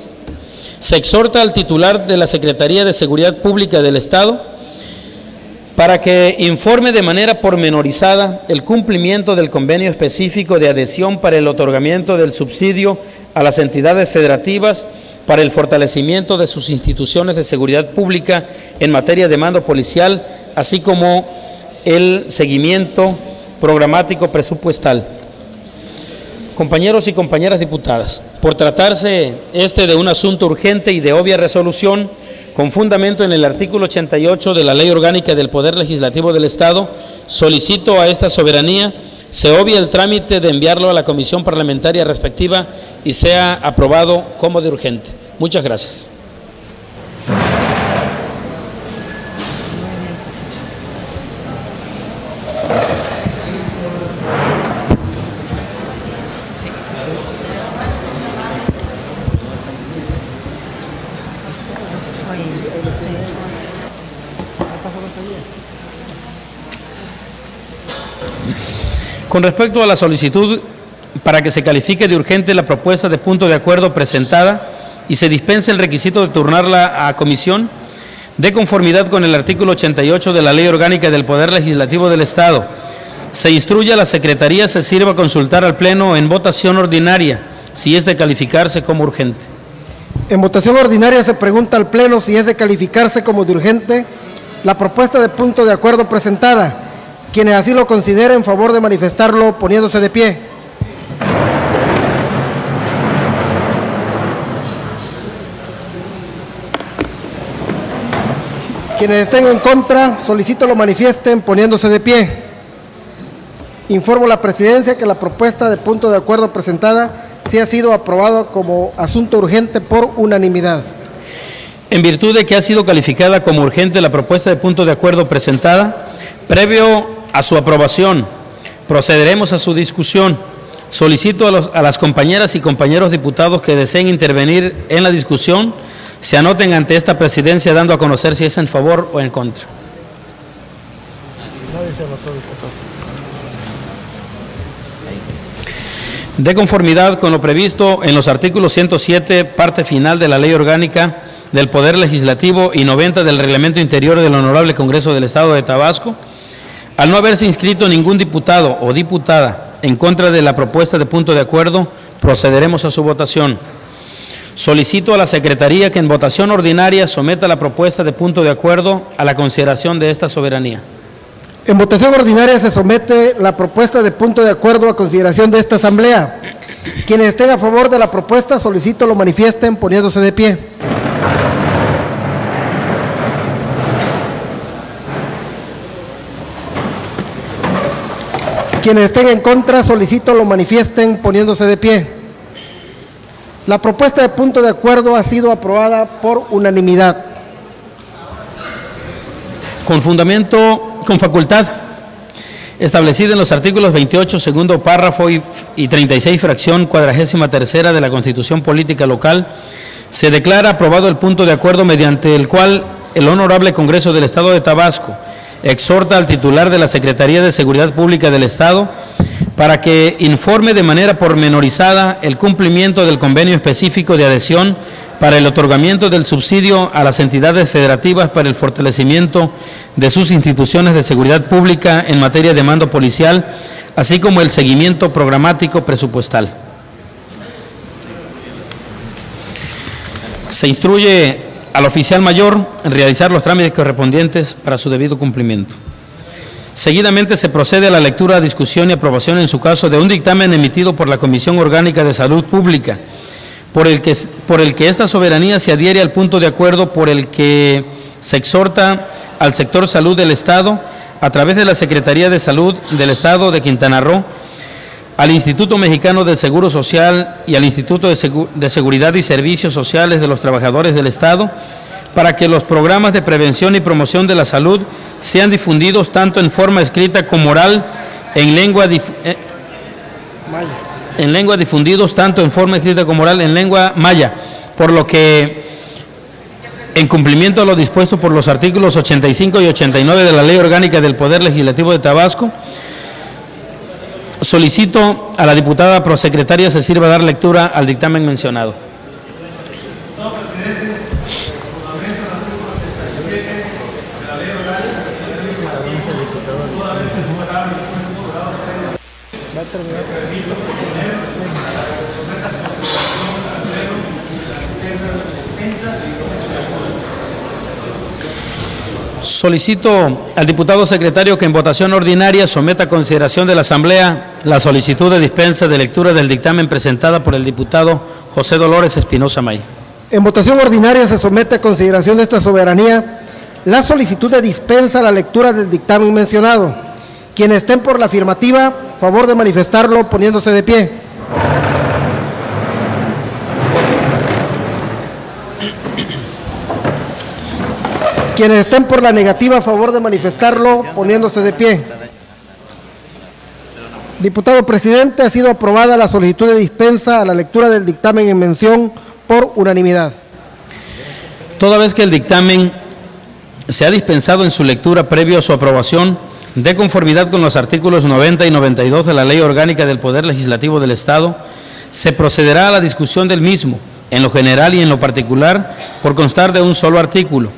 Se exhorta al titular de la Secretaría de Seguridad Pública del Estado para que informe de manera pormenorizada el cumplimiento del convenio específico de adhesión para el otorgamiento del subsidio a las entidades federativas para el fortalecimiento de sus instituciones de seguridad pública en materia de mando policial, así como el seguimiento programático presupuestal. Compañeros y compañeras diputadas, por tratarse de un asunto urgente y de obvia resolución, con fundamento en el artículo 88 de la Ley Orgánica del Poder Legislativo del Estado, solicito a esta soberanía se obvie el trámite de enviarlo a la comisión parlamentaria respectiva y sea aprobado como de urgente. Muchas gracias. Con respecto a la solicitud para que se califique de urgente la propuesta de punto de acuerdo presentada y se dispense el requisito de turnarla a comisión, de conformidad con el artículo 88 de la Ley Orgánica del Poder Legislativo del Estado, se instruye a la Secretaría se sirva a consultar al Pleno en votación ordinaria si es de calificarse como urgente. En votación ordinaria se pregunta al Pleno si es de calificarse como de urgente la propuesta de punto de acuerdo presentada. Quienes así lo consideren, en favor de manifestarlo poniéndose de pie. Quienes estén en contra, solicito lo manifiesten poniéndose de pie. Informo a la Presidencia que la propuesta de punto de acuerdo presentada sí ha sido aprobada como asunto urgente por unanimidad. En virtud de que ha sido calificada como urgente la propuesta de punto de acuerdo presentada, previo a su aprobación, procederemos a su discusión. Solicito a las compañeras y compañeros diputados que deseen intervenir en la discusión se anoten ante esta presidencia dando a conocer si es en favor o en contra. De conformidad con lo previsto en los artículos 107, parte final de la Ley Orgánica del Poder Legislativo y 90 del Reglamento Interior del Honorable Congreso del Estado de Tabasco, al no haberse inscrito ningún diputado o diputada en contra de la propuesta de punto de acuerdo, procederemos a su votación. Solicito a la Secretaría que en votación ordinaria someta la propuesta de punto de acuerdo a la consideración de esta soberanía. En votación ordinaria se somete la propuesta de punto de acuerdo a consideración de esta Asamblea. Quienes estén a favor de la propuesta, solicito lo manifiesten poniéndose de pie. Quienes estén en contra, solicito lo manifiesten poniéndose de pie. La propuesta de punto de acuerdo ha sido aprobada por unanimidad. Con fundamento, con facultad establecida en los artículos 28, segundo párrafo y 36, fracción 43ª de la Constitución Política Local, se declara aprobado el punto de acuerdo mediante el cual el Honorable Congreso del Estado de Tabasco exhorta al titular de la Secretaría de Seguridad Pública del Estado para que informe de manera pormenorizada el cumplimiento del convenio específico de adhesión para el otorgamiento del subsidio a las entidades federativas para el fortalecimiento de sus instituciones de seguridad pública en materia de mando policial, así como el seguimiento programático presupuestal. Se instruye al oficial mayor en realizar los trámites correspondientes para su debido cumplimiento. Seguidamente se procede a la lectura, discusión y aprobación en su caso de un dictamen emitido por la Comisión Orgánica de Salud Pública, por el que esta soberanía se adhiere al punto de acuerdo por el que se exhorta al sector salud del Estado, a través de la Secretaría de Salud del Estado de Quintana Roo, al Instituto Mexicano del Seguro Social y al Instituto de Seguridad y Servicios Sociales de los Trabajadores del Estado, para que los programas de prevención y promoción de la salud sean difundidos tanto en forma escrita como oral, en lengua difundidos tanto en forma escrita como oral en lengua maya, por lo que, en cumplimiento a lo dispuesto por los artículos 85 y 89 de la Ley Orgánica del Poder Legislativo de Tabasco, solicito a la diputada prosecretaria se sirva dar lectura al dictamen mencionado. Solicito al diputado secretario que en votación ordinaria someta a consideración de la Asamblea la solicitud de dispensa de lectura del dictamen presentada por el diputado José Dolores Espinosa May. En votación ordinaria se somete a consideración de esta soberanía la solicitud de dispensa a la lectura del dictamen mencionado. Quienes estén por la afirmativa, favor de manifestarlo poniéndose de pie. Quienes estén por la negativa, a favor de manifestarlo poniéndose de pie. Diputado presidente, ha sido aprobada la solicitud de dispensa a la lectura del dictamen en mención por unanimidad. Toda vez que el dictamen se ha dispensado en su lectura previo a su aprobación, de conformidad con los artículos 90 y 92 de la Ley Orgánica del Poder Legislativo del Estado, se procederá a la discusión del mismo, en lo general y en lo particular, por constar de un solo artículo.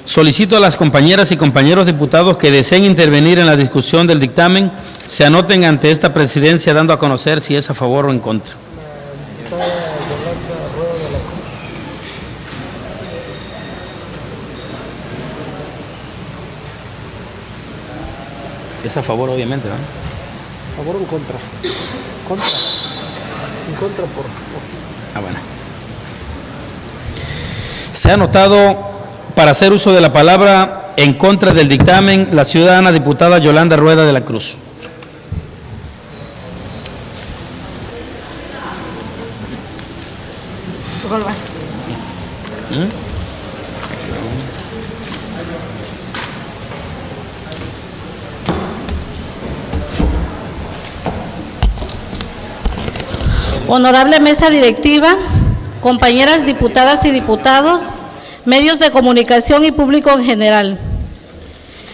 Solicito a las compañeras y compañeros diputados que deseen intervenir en la discusión del dictamen, se anoten ante esta presidencia dando a conocer si es a favor o en contra. Es a favor, obviamente, ¿no? ¿A favor o en contra? Contra. En contra por. Ah, bueno. Se ha anotado Para hacer uso de la palabra en contra del dictamen, la ciudadana diputada Yolanda Rueda de la Cruz. Honorable mesa directiva, compañeras diputadas y diputados, medios de comunicación y público en general.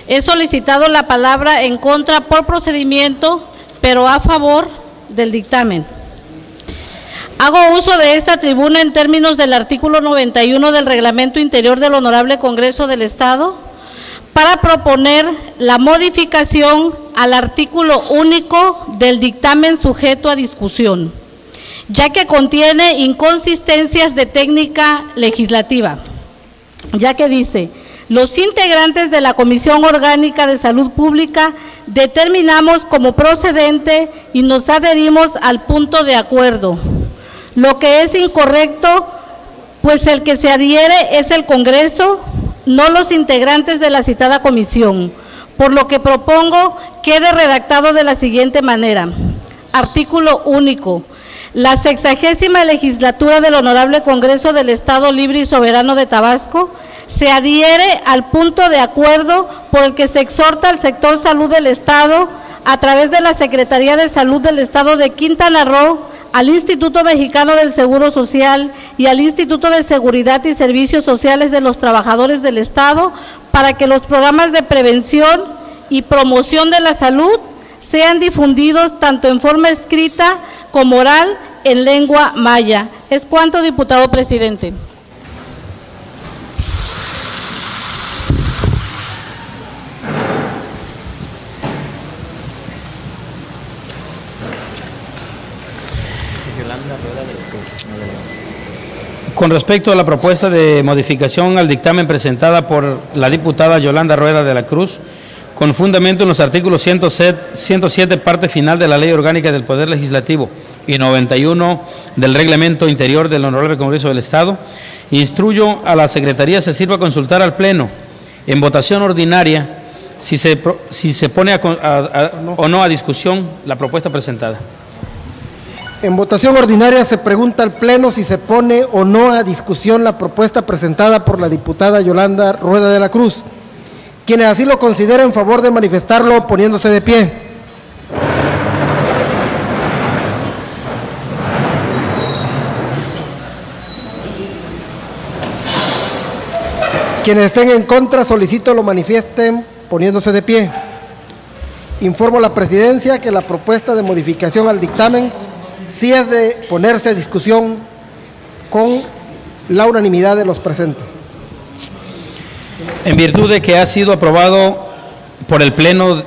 He solicitado la palabra en contra por procedimiento, pero a favor del dictamen. Hago uso de esta tribuna en términos del artículo 91 del Reglamento Interior del Honorable Congreso del Estado para proponer la modificación al artículo único del dictamen sujeto a discusión, ya que contiene inconsistencias de técnica legislativa, ya que dice: los integrantes de la Comisión Orgánica de Salud Pública determinamos como procedente y nos adherimos al punto de acuerdo, lo que es incorrecto, pues el que se adhiere es el Congreso, no los integrantes de la citada comisión, por lo que propongo quede redactado de la siguiente manera. Artículo único. La 60ª legislatura del Honorable Congreso del Estado Libre y Soberano de Tabasco se adhiere al punto de acuerdo por el que se exhorta al sector salud del Estado, a través de la Secretaría de Salud del Estado de Quintana Roo, al Instituto Mexicano del Seguro Social y al Instituto de Seguridad y Servicios Sociales de los Trabajadores del Estado, para que los programas de prevención y promoción de la salud sean difundidos tanto en forma escrita como oral en lengua maya. Es cuanto, diputado presidente. Con respecto a la propuesta de modificación al dictamen presentada por la diputada Yolanda Rueda de la Cruz, con fundamento en los artículos 107, parte final de la Ley Orgánica del Poder Legislativo y 91 del Reglamento Interior del Honorable Congreso del Estado, instruyo a la Secretaría se sirva a consultar al Pleno en votación ordinaria si se pone o no a discusión la propuesta presentada. En votación ordinaria se pregunta al Pleno si se pone o no a discusión la propuesta presentada por la diputada Yolanda Rueda de la Cruz. Quienes así lo consideren, en favor de manifestarlo poniéndose de pie. Quienes estén en contra, solicito lo manifiesten poniéndose de pie. Informo a la Presidencia que la propuesta de modificación al dictamen sí es de ponerse a discusión con la unanimidad de los presentes. En virtud de que ha sido aprobado por el Pleno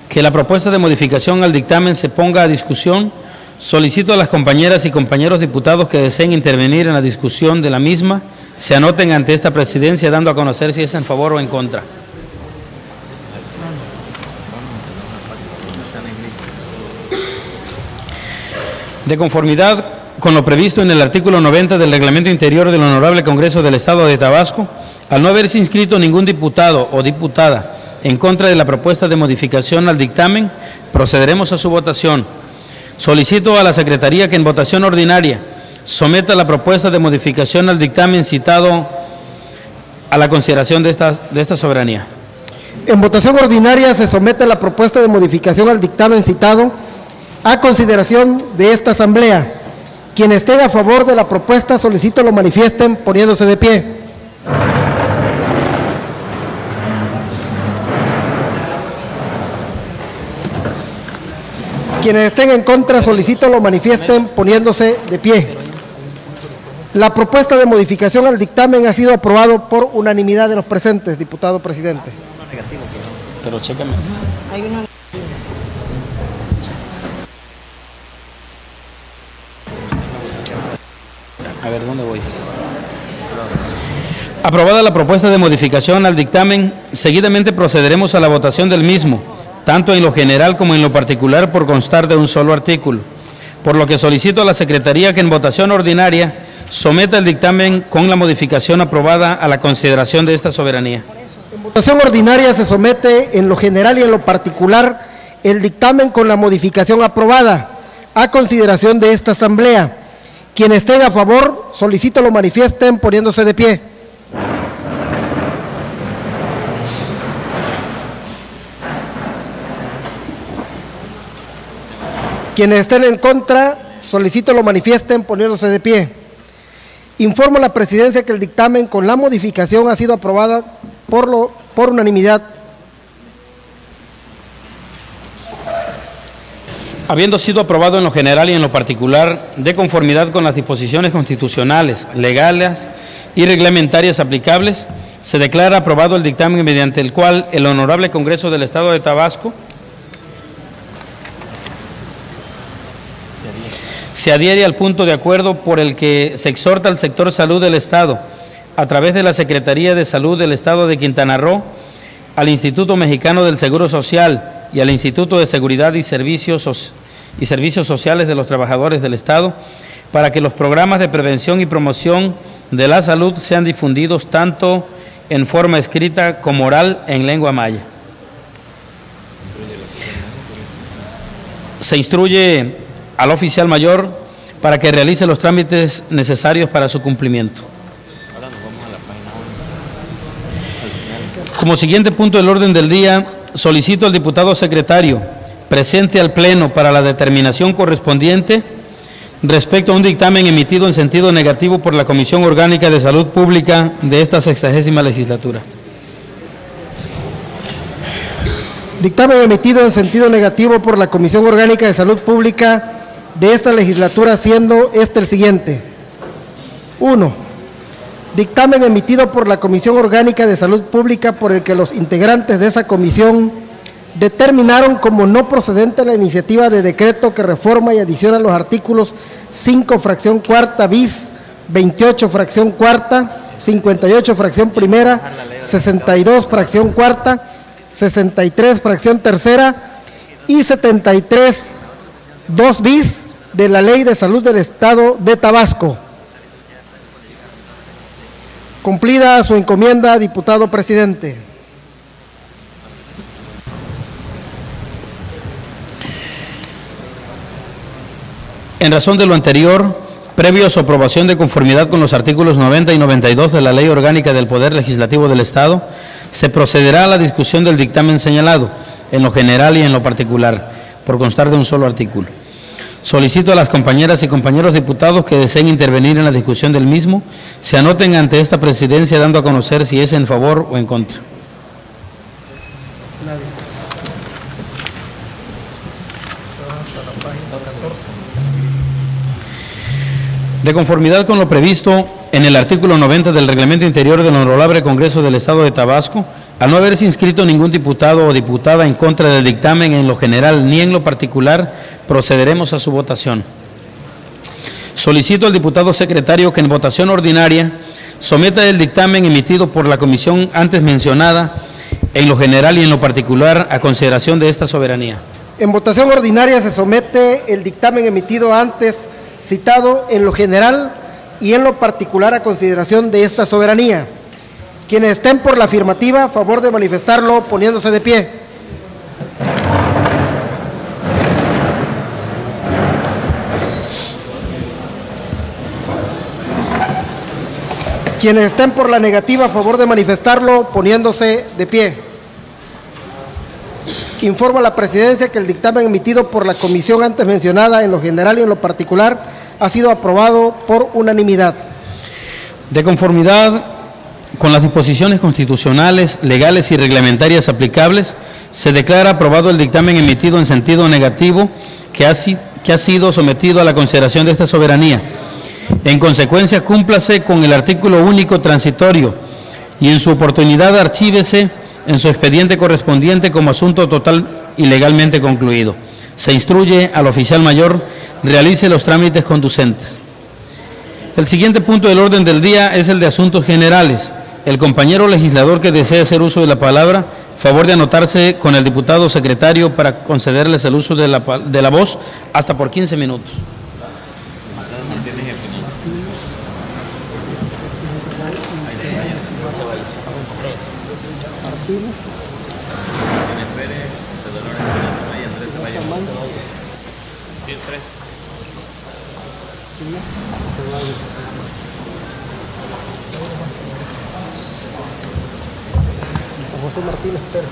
que la propuesta de modificación al dictamen se ponga a discusión, solicito a las compañeras y compañeros diputados que deseen intervenir en la discusión de la misma, se anoten ante esta presidencia dando a conocer si es en favor o en contra. De conformidad con lo previsto en el artículo 90 del Reglamento Interior del Honorable Congreso del Estado de Tabasco, al no haberse inscrito ningún diputado o diputada en contra de la propuesta de modificación al dictamen, procederemos a su votación. Solicito a la Secretaría que en votación ordinaria someta la propuesta de modificación al dictamen citado a la consideración de esta soberanía. En votación ordinaria se somete la propuesta de modificación al dictamen citado a consideración de esta Asamblea. Quienes estén a favor de la propuesta, solicito lo manifiesten poniéndose de pie. Quienes estén en contra, solicito lo manifiesten poniéndose de pie. La propuesta de modificación al dictamen ha sido aprobado por unanimidad de los presentes, diputado presidente. Pero chécame. A ver, ¿dónde voy? Aprobada la propuesta de modificación al dictamen, seguidamente procederemos a la votación del mismo, tanto en lo general como en lo particular, por constar de un solo artículo, por lo que solicito a la Secretaría que en votación ordinaria someta el dictamen con la modificación aprobada a la consideración de esta soberanía. En votación ordinaria se somete en lo general y en lo particular el dictamen con la modificación aprobada a consideración de esta Asamblea. Quienes estén a favor, solicito lo manifiesten poniéndose de pie. Quienes estén en contra, solicito lo manifiesten poniéndose de pie. Informo a la Presidencia que el dictamen con la modificación ha sido aprobada por unanimidad. Habiendo sido aprobado en lo general y en lo particular, de conformidad con las disposiciones constitucionales, legales y reglamentarias aplicables, se declara aprobado el dictamen mediante el cual el Honorable Congreso del Estado de Tabasco se adhiere al punto de acuerdo por el que se exhorta al sector salud del Estado, a través de la Secretaría de Salud del Estado de Quintana Roo, al Instituto Mexicano del Seguro Social y al Instituto de Seguridad y Servicios Sociales de los Trabajadores del Estado, para que los programas de prevención y promoción de la salud sean difundidos tanto en forma escrita como oral en lengua maya. Se instruye al oficial mayor para que realice los trámites necesarios para su cumplimiento. Como siguiente punto del orden del día, solicito al diputado secretario presente al Pleno para la determinación correspondiente respecto a un dictamen emitido en sentido negativo por la Comisión Orgánica de Salud Pública de esta 60ª legislatura. Dictamen emitido en sentido negativo por la Comisión Orgánica de Salud Pública de esta legislatura, siendo este el siguiente. 1. Dictamen emitido por la Comisión Orgánica de Salud Pública por el que los integrantes de esa comisión determinaron como no procedente la iniciativa de decreto que reforma y adiciona los artículos 5 fracción cuarta bis, 28 fracción cuarta, 58 fracción primera, 62 fracción cuarta, 63 fracción tercera y 73 2 bis de la Ley de Salud del Estado de Tabasco. Cumplida su encomienda, diputado presidente. En razón de lo anterior, previo a su aprobación de conformidad con los artículos 90 y 92 de la Ley Orgánica del Poder Legislativo del Estado, se procederá a la discusión del dictamen señalado, en lo general y en lo particular, por constar de un solo artículo. Solicito a las compañeras y compañeros diputados que deseen intervenir en la discusión del mismo, se anoten ante esta presidencia dando a conocer si es en favor o en contra. De conformidad con lo previsto en el artículo 90 del Reglamento Interior del Honorable Congreso del Estado de Tabasco, al no haberse inscrito ningún diputado o diputada en contra del dictamen en lo general ni en lo particular, procederemos a su votación. Solicito al diputado secretario que en votación ordinaria someta el dictamen emitido por la comisión antes mencionada en lo general y en lo particular a consideración de esta soberanía. En votación ordinaria se somete el dictamen emitido antes citado en lo general y en lo particular a consideración de esta soberanía. Quienes estén por la afirmativa, a favor de manifestarlo poniéndose de pie. Quienes estén por la negativa, a favor de manifestarlo poniéndose de pie. Informo a la presidencia que el dictamen emitido por la comisión antes mencionada en lo general y en lo particular ha sido aprobado por unanimidad. De conformidad con las disposiciones constitucionales, legales y reglamentarias aplicables, se declara aprobado el dictamen emitido en sentido negativo que ha sido sometido a la consideración de esta soberanía. En consecuencia, cúmplase con el artículo único transitorio y en su oportunidad archívese en su expediente correspondiente como asunto total y legalmente concluido. Se instruye al oficial mayor realice los trámites conducentes. El siguiente punto del orden del día es el de asuntos generales. El compañero legislador que desee hacer uso de la palabra, favor de anotarse con el diputado secretario para concederles el uso de la voz hasta por 15 minutos. José Martínez Pérez.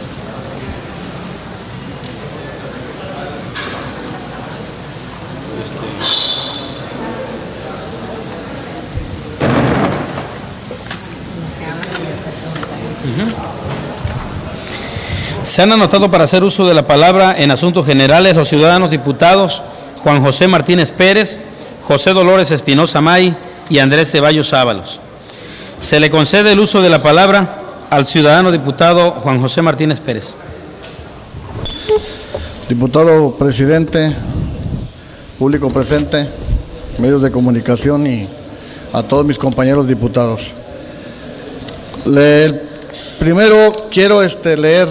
Se han anotado para hacer uso de la palabra en asuntos generales los ciudadanos diputados Juan José Martínez Pérez, José Dolores Espinosa May y Andrés Ceballos Ábalos. Se le concede el uso de la palabra al ciudadano diputado Juan José Martínez Pérez. Diputado presidente, público presente, medios de comunicación y a todos mis compañeros diputados. Primero quiero leer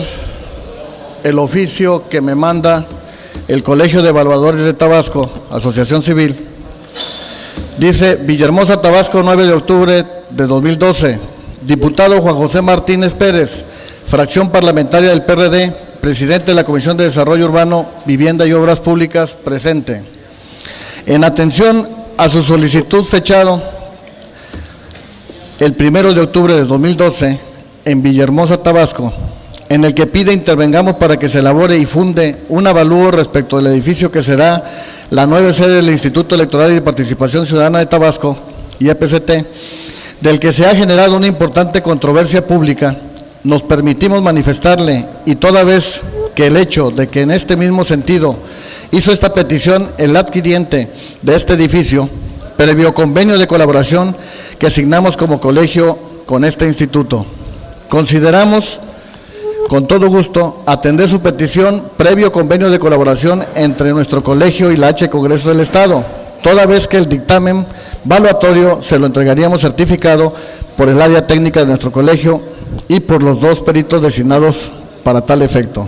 el oficio que me manda el Colegio de Evaluadores de Tabasco, Asociación Civil. Dice: Villahermosa, Tabasco, 9 de octubre de 2012. Diputado Juan José Martínez Pérez, fracción parlamentaria del PRD, presidente de la Comisión de Desarrollo Urbano, Vivienda y Obras Públicas, presente. En atención a su solicitud fechado el 1 de octubre de 2012 en Villahermosa, Tabasco, en el que pide intervengamos para que se elabore y funde un avalúo respecto del edificio que será la nueva sede del Instituto Electoral y de Participación Ciudadana de Tabasco, IEPCT, del que se ha generado una importante controversia pública, nos permitimos manifestarle, y toda vez que el hecho de que en este mismo sentido hizo esta petición el adquiriente de este edificio, previo convenio de colaboración que asignamos como colegio con este instituto. Consideramos con todo gusto atender su petición previo convenio de colaboración entre nuestro colegio y la H Congreso del Estado, toda vez que el dictamen valuatorio se lo entregaríamos certificado por el área técnica de nuestro colegio y por los dos peritos designados para tal efecto.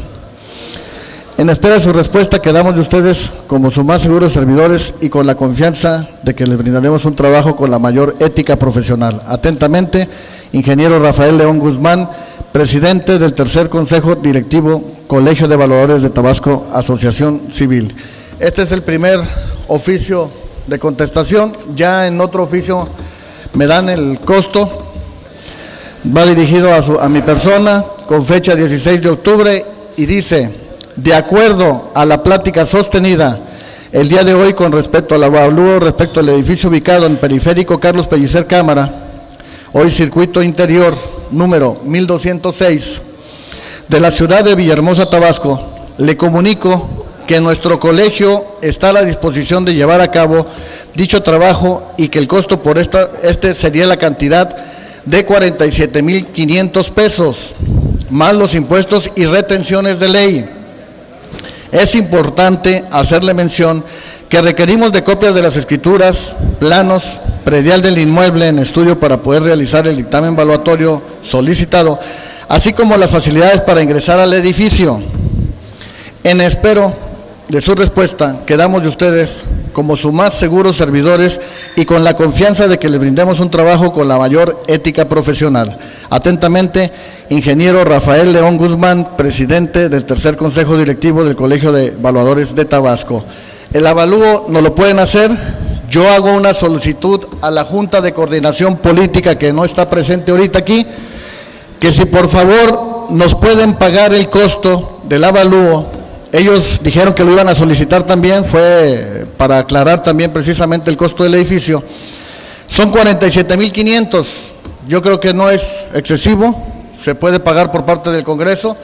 En espera de su respuesta, quedamos de ustedes como sus más seguros servidores y con la confianza de que les brindaremos un trabajo con la mayor ética profesional. Atentamente, ingeniero Rafael León Guzmán, presidente del Tercer Consejo Directivo, Colegio de Evaluadores de Tabasco, Asociación Civil. Este es el primer oficio de contestación. Ya en otro oficio me dan el costo. Va dirigido a mi persona, con fecha 16 de octubre, y dice: de acuerdo a la plática sostenida el día de hoy con respecto al avalúo respecto al edificio ubicado en Periférico Carlos Pellicer Cámara, hoy Circuito Interior, número 1206, de la ciudad de Villahermosa, Tabasco, le comunico que nuestro colegio está a la disposición de llevar a cabo dicho trabajo y que el costo por este sería la cantidad de 47,500 pesos, más los impuestos y retenciones de ley. Es importante hacerle mención que requerimos de copias de las escrituras, planos, predial del inmueble en estudio para poder realizar el dictamen evaluatorio solicitado, así como las facilidades para ingresar al edificio. En espero de su respuesta, quedamos de ustedes como sus más seguros servidores y con la confianza de que les brindemos un trabajo con la mayor ética profesional. Atentamente, ingeniero Rafael León Guzmán, presidente del Tercer Consejo Directivo del Colegio de Evaluadores de Tabasco. El avalúo no lo pueden hacer. Yo hago una solicitud a la Junta de Coordinación Política, que no está presente ahorita aquí, que si por favor nos pueden pagar el costo del avalúo. Ellos dijeron que lo iban a solicitar también, fue para aclarar también precisamente el costo del edificio. Son 47,500, yo creo que no es excesivo, se puede pagar por parte del Congreso,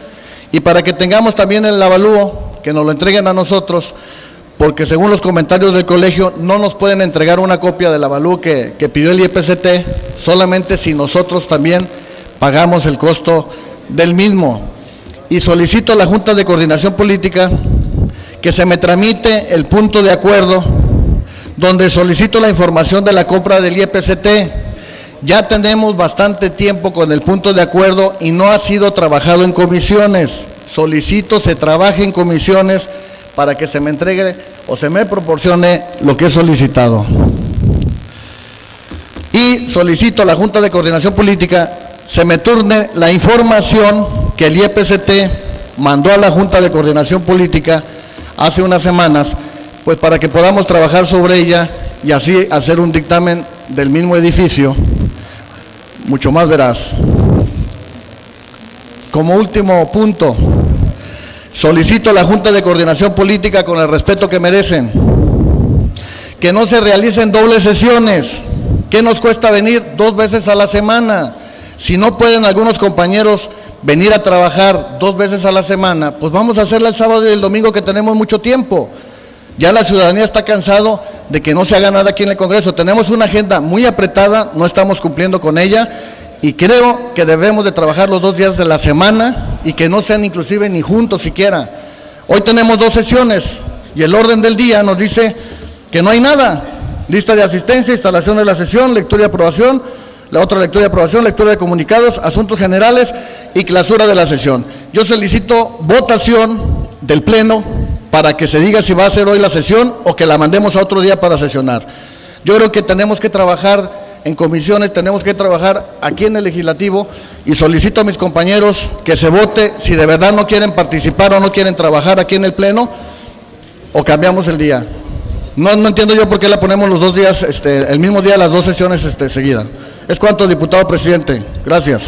y para que tengamos también el avalúo, que nos lo entreguen a nosotros, porque según los comentarios del colegio no nos pueden entregar una copia del avalúo que pidió el IEPCT, solamente si nosotros también pagamos el costo del mismo. Y solicito a la Junta de Coordinación Política que se me tramite el punto de acuerdo donde solicito la información de la compra del IEPCT. Ya tenemos bastante tiempo con el punto de acuerdo y no ha sido trabajado en comisiones. Solicito se trabaje en comisiones para que se me entregue o se me proporcione lo que he solicitado. Y solicito a la Junta de Coordinación Política se me turne la información que el IEPCT mandó a la Junta de Coordinación Política hace unas semanas, pues para que podamos trabajar sobre ella y así hacer un dictamen del mismo edificio mucho más veraz. Como último punto, solicito a la Junta de Coordinación Política, con el respeto que merecen, que no se realicen dobles sesiones. ¿Qué nos cuesta venir 2 veces a la semana? Si no pueden algunos compañeros venir a trabajar 2 veces a la semana, pues vamos a hacerla el sábado y el domingo, que tenemos mucho tiempo. Ya la ciudadanía está cansado de que no se haga nada aquí en el Congreso. Tenemos una agenda muy apretada, no estamos cumpliendo con ella, y creo que debemos de trabajar los 2 días de la semana y que no sean inclusive ni juntos siquiera. Hoy tenemos 2 sesiones y el orden del día nos dice que no hay nada. Lista de asistencia, instalación de la sesión, lectura y aprobación, la otra lectura y aprobación, lectura de comunicados, asuntos generales y clausura de la sesión. Yo solicito votación del Pleno para que se diga si va a ser hoy la sesión o que la mandemos a otro día para sesionar. Yo creo que tenemos que trabajar en comisiones, tenemos que trabajar aquí en el Legislativo, y solicito a mis compañeros que se vote si de verdad no quieren participar o no quieren trabajar aquí en el Pleno, o cambiamos el día. No entiendo yo por qué la ponemos los 2 días, el mismo día, las 2 sesiones seguidas. Es cuanto, diputado presidente. Gracias.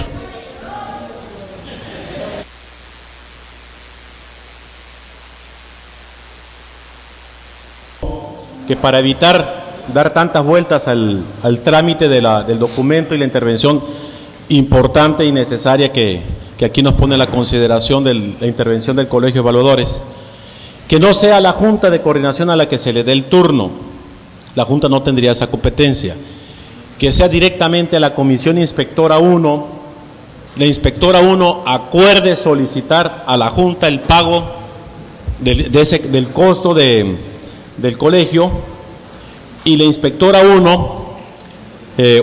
Que para evitar dar tantas vueltas al trámite del documento y la intervención importante y necesaria que aquí nos pone la consideración de la intervención del Colegio de Evaluadores, que no sea la Junta de Coordinación a la que se le dé el turno, la Junta no tendría esa competencia, que sea directamente a la Comisión Inspectora 1, la Inspectora 1 acuerde solicitar a la Junta el pago del costo del colegio, y la Inspectora 1,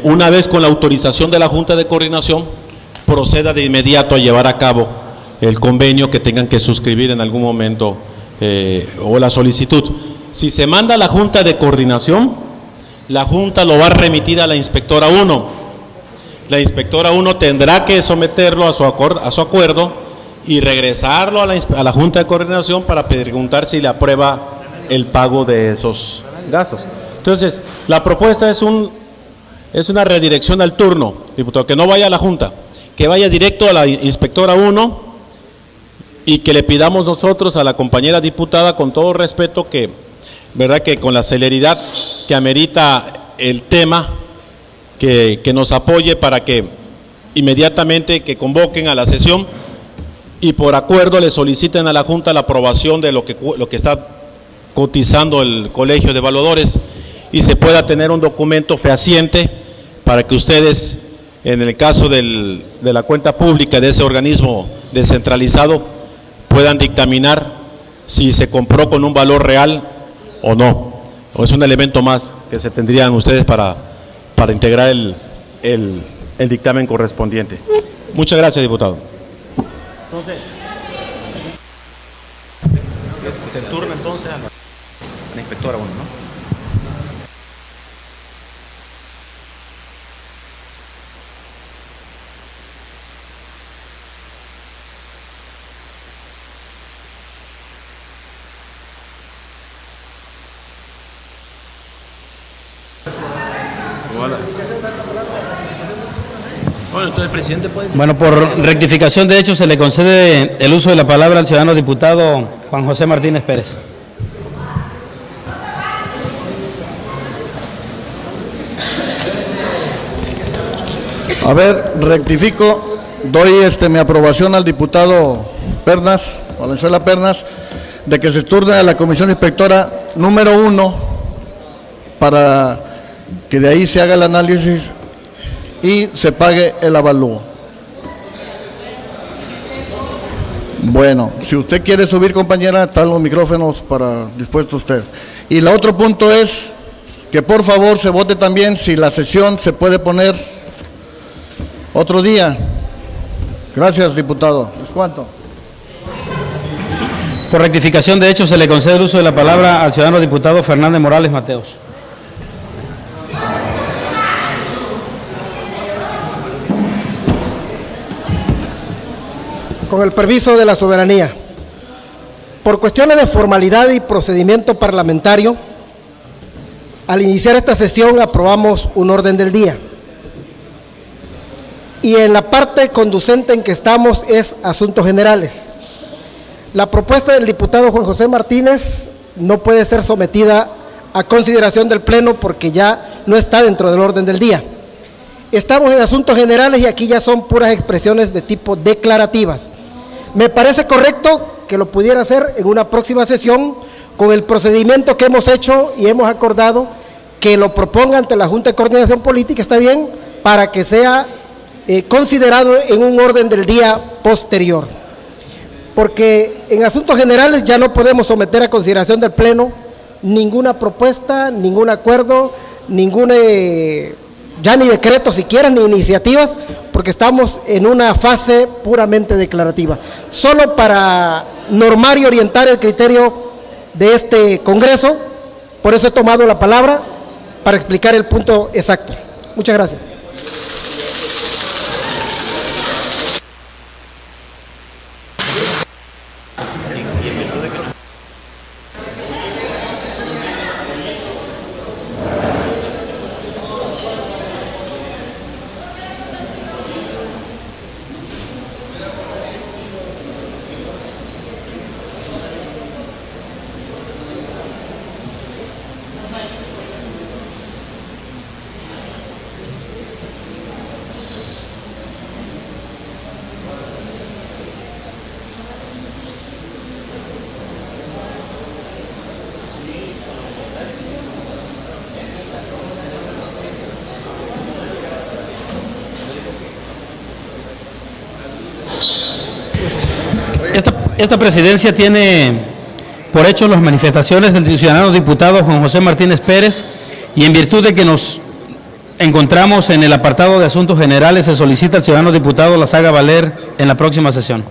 una vez con la autorización de la Junta de Coordinación, proceda de inmediato a llevar a cabo el convenio que tengan que suscribir en algún momento, o la solicitud. Si se manda a la Junta de Coordinación, la Junta lo va a remitir a la Inspectora 1. La Inspectora 1 tendrá que someterlo a su acuerdo y regresarlo a la Junta de Coordinación para preguntar si le aprueba el pago de esos gastos. Entonces, la propuesta es una redirección al turno, diputado, que no vaya a la Junta, que vaya directo a la Inspectora 1, y que le pidamos nosotros a la compañera diputada, con todo respeto, que, verdad, que con la celeridad que amerita el tema, que nos apoye para que inmediatamente que convoquen a la sesión y por acuerdo le soliciten a la Junta la aprobación de lo que está cotizando el Colegio de Evaluadores, y se pueda tener un documento fehaciente para que ustedes, en el caso de la cuenta pública de ese organismo descentralizado, puedan dictaminar si se compró con un valor real o no. O es un elemento más que se tendrían ustedes para integrar el dictamen correspondiente. Muchas gracias, diputado. Entonces, se turna entonces a la Inspectora 1, ¿no? Bueno, entonces el presidente puede decir. Bueno, por rectificación de hecho se le concede el uso de la palabra al ciudadano diputado Juan José Martínez Pérez. A ver, rectifico, doy mi aprobación al diputado Pernas, Valenzuela Pernas, de que se turne a la Comisión Inspectora número 1 para que de ahí se haga el análisis y se pague el avalúo. Bueno, si usted quiere subir, compañera, están los micrófonos para dispuesto usted. Y el otro punto es que por favor se vote también si la sesión se puede poner otro día. Gracias, diputado. ¿Cuánto? Por rectificación de hecho se le concede el uso de la palabra al ciudadano diputado Fernández Morales Mateos. Con el permiso de la soberanía. Por cuestiones de formalidad y procedimiento parlamentario, al iniciar esta sesión aprobamos un orden del día. Y en la parte conducente en que estamos es asuntos generales. La propuesta del diputado Juan José Martínez no puede ser sometida a consideración del Pleno porque ya no está dentro del orden del día. Estamos en asuntos generales y aquí ya son puras expresiones de tipo declarativas. Me parece correcto que lo pudiera hacer en una próxima sesión con el procedimiento que hemos hecho y hemos acordado que lo proponga ante la Junta de Coordinación Política, está bien, para que sea considerado en un orden del día posterior. Porque en asuntos generales ya no podemos someter a consideración del Pleno ninguna propuesta, ningún acuerdo, ya ni decretos siquiera, ni iniciativas, porque estamos en una fase puramente declarativa. Solo para normar y orientar el criterio de este Congreso, por eso he tomado la palabra para explicar el punto exacto. Muchas gracias. Esta presidencia tiene por hecho las manifestaciones del ciudadano diputado Juan José Martínez Pérez y en virtud de que nos encontramos en el apartado de asuntos generales, se solicita al ciudadano diputado las haga valer en la próxima sesión.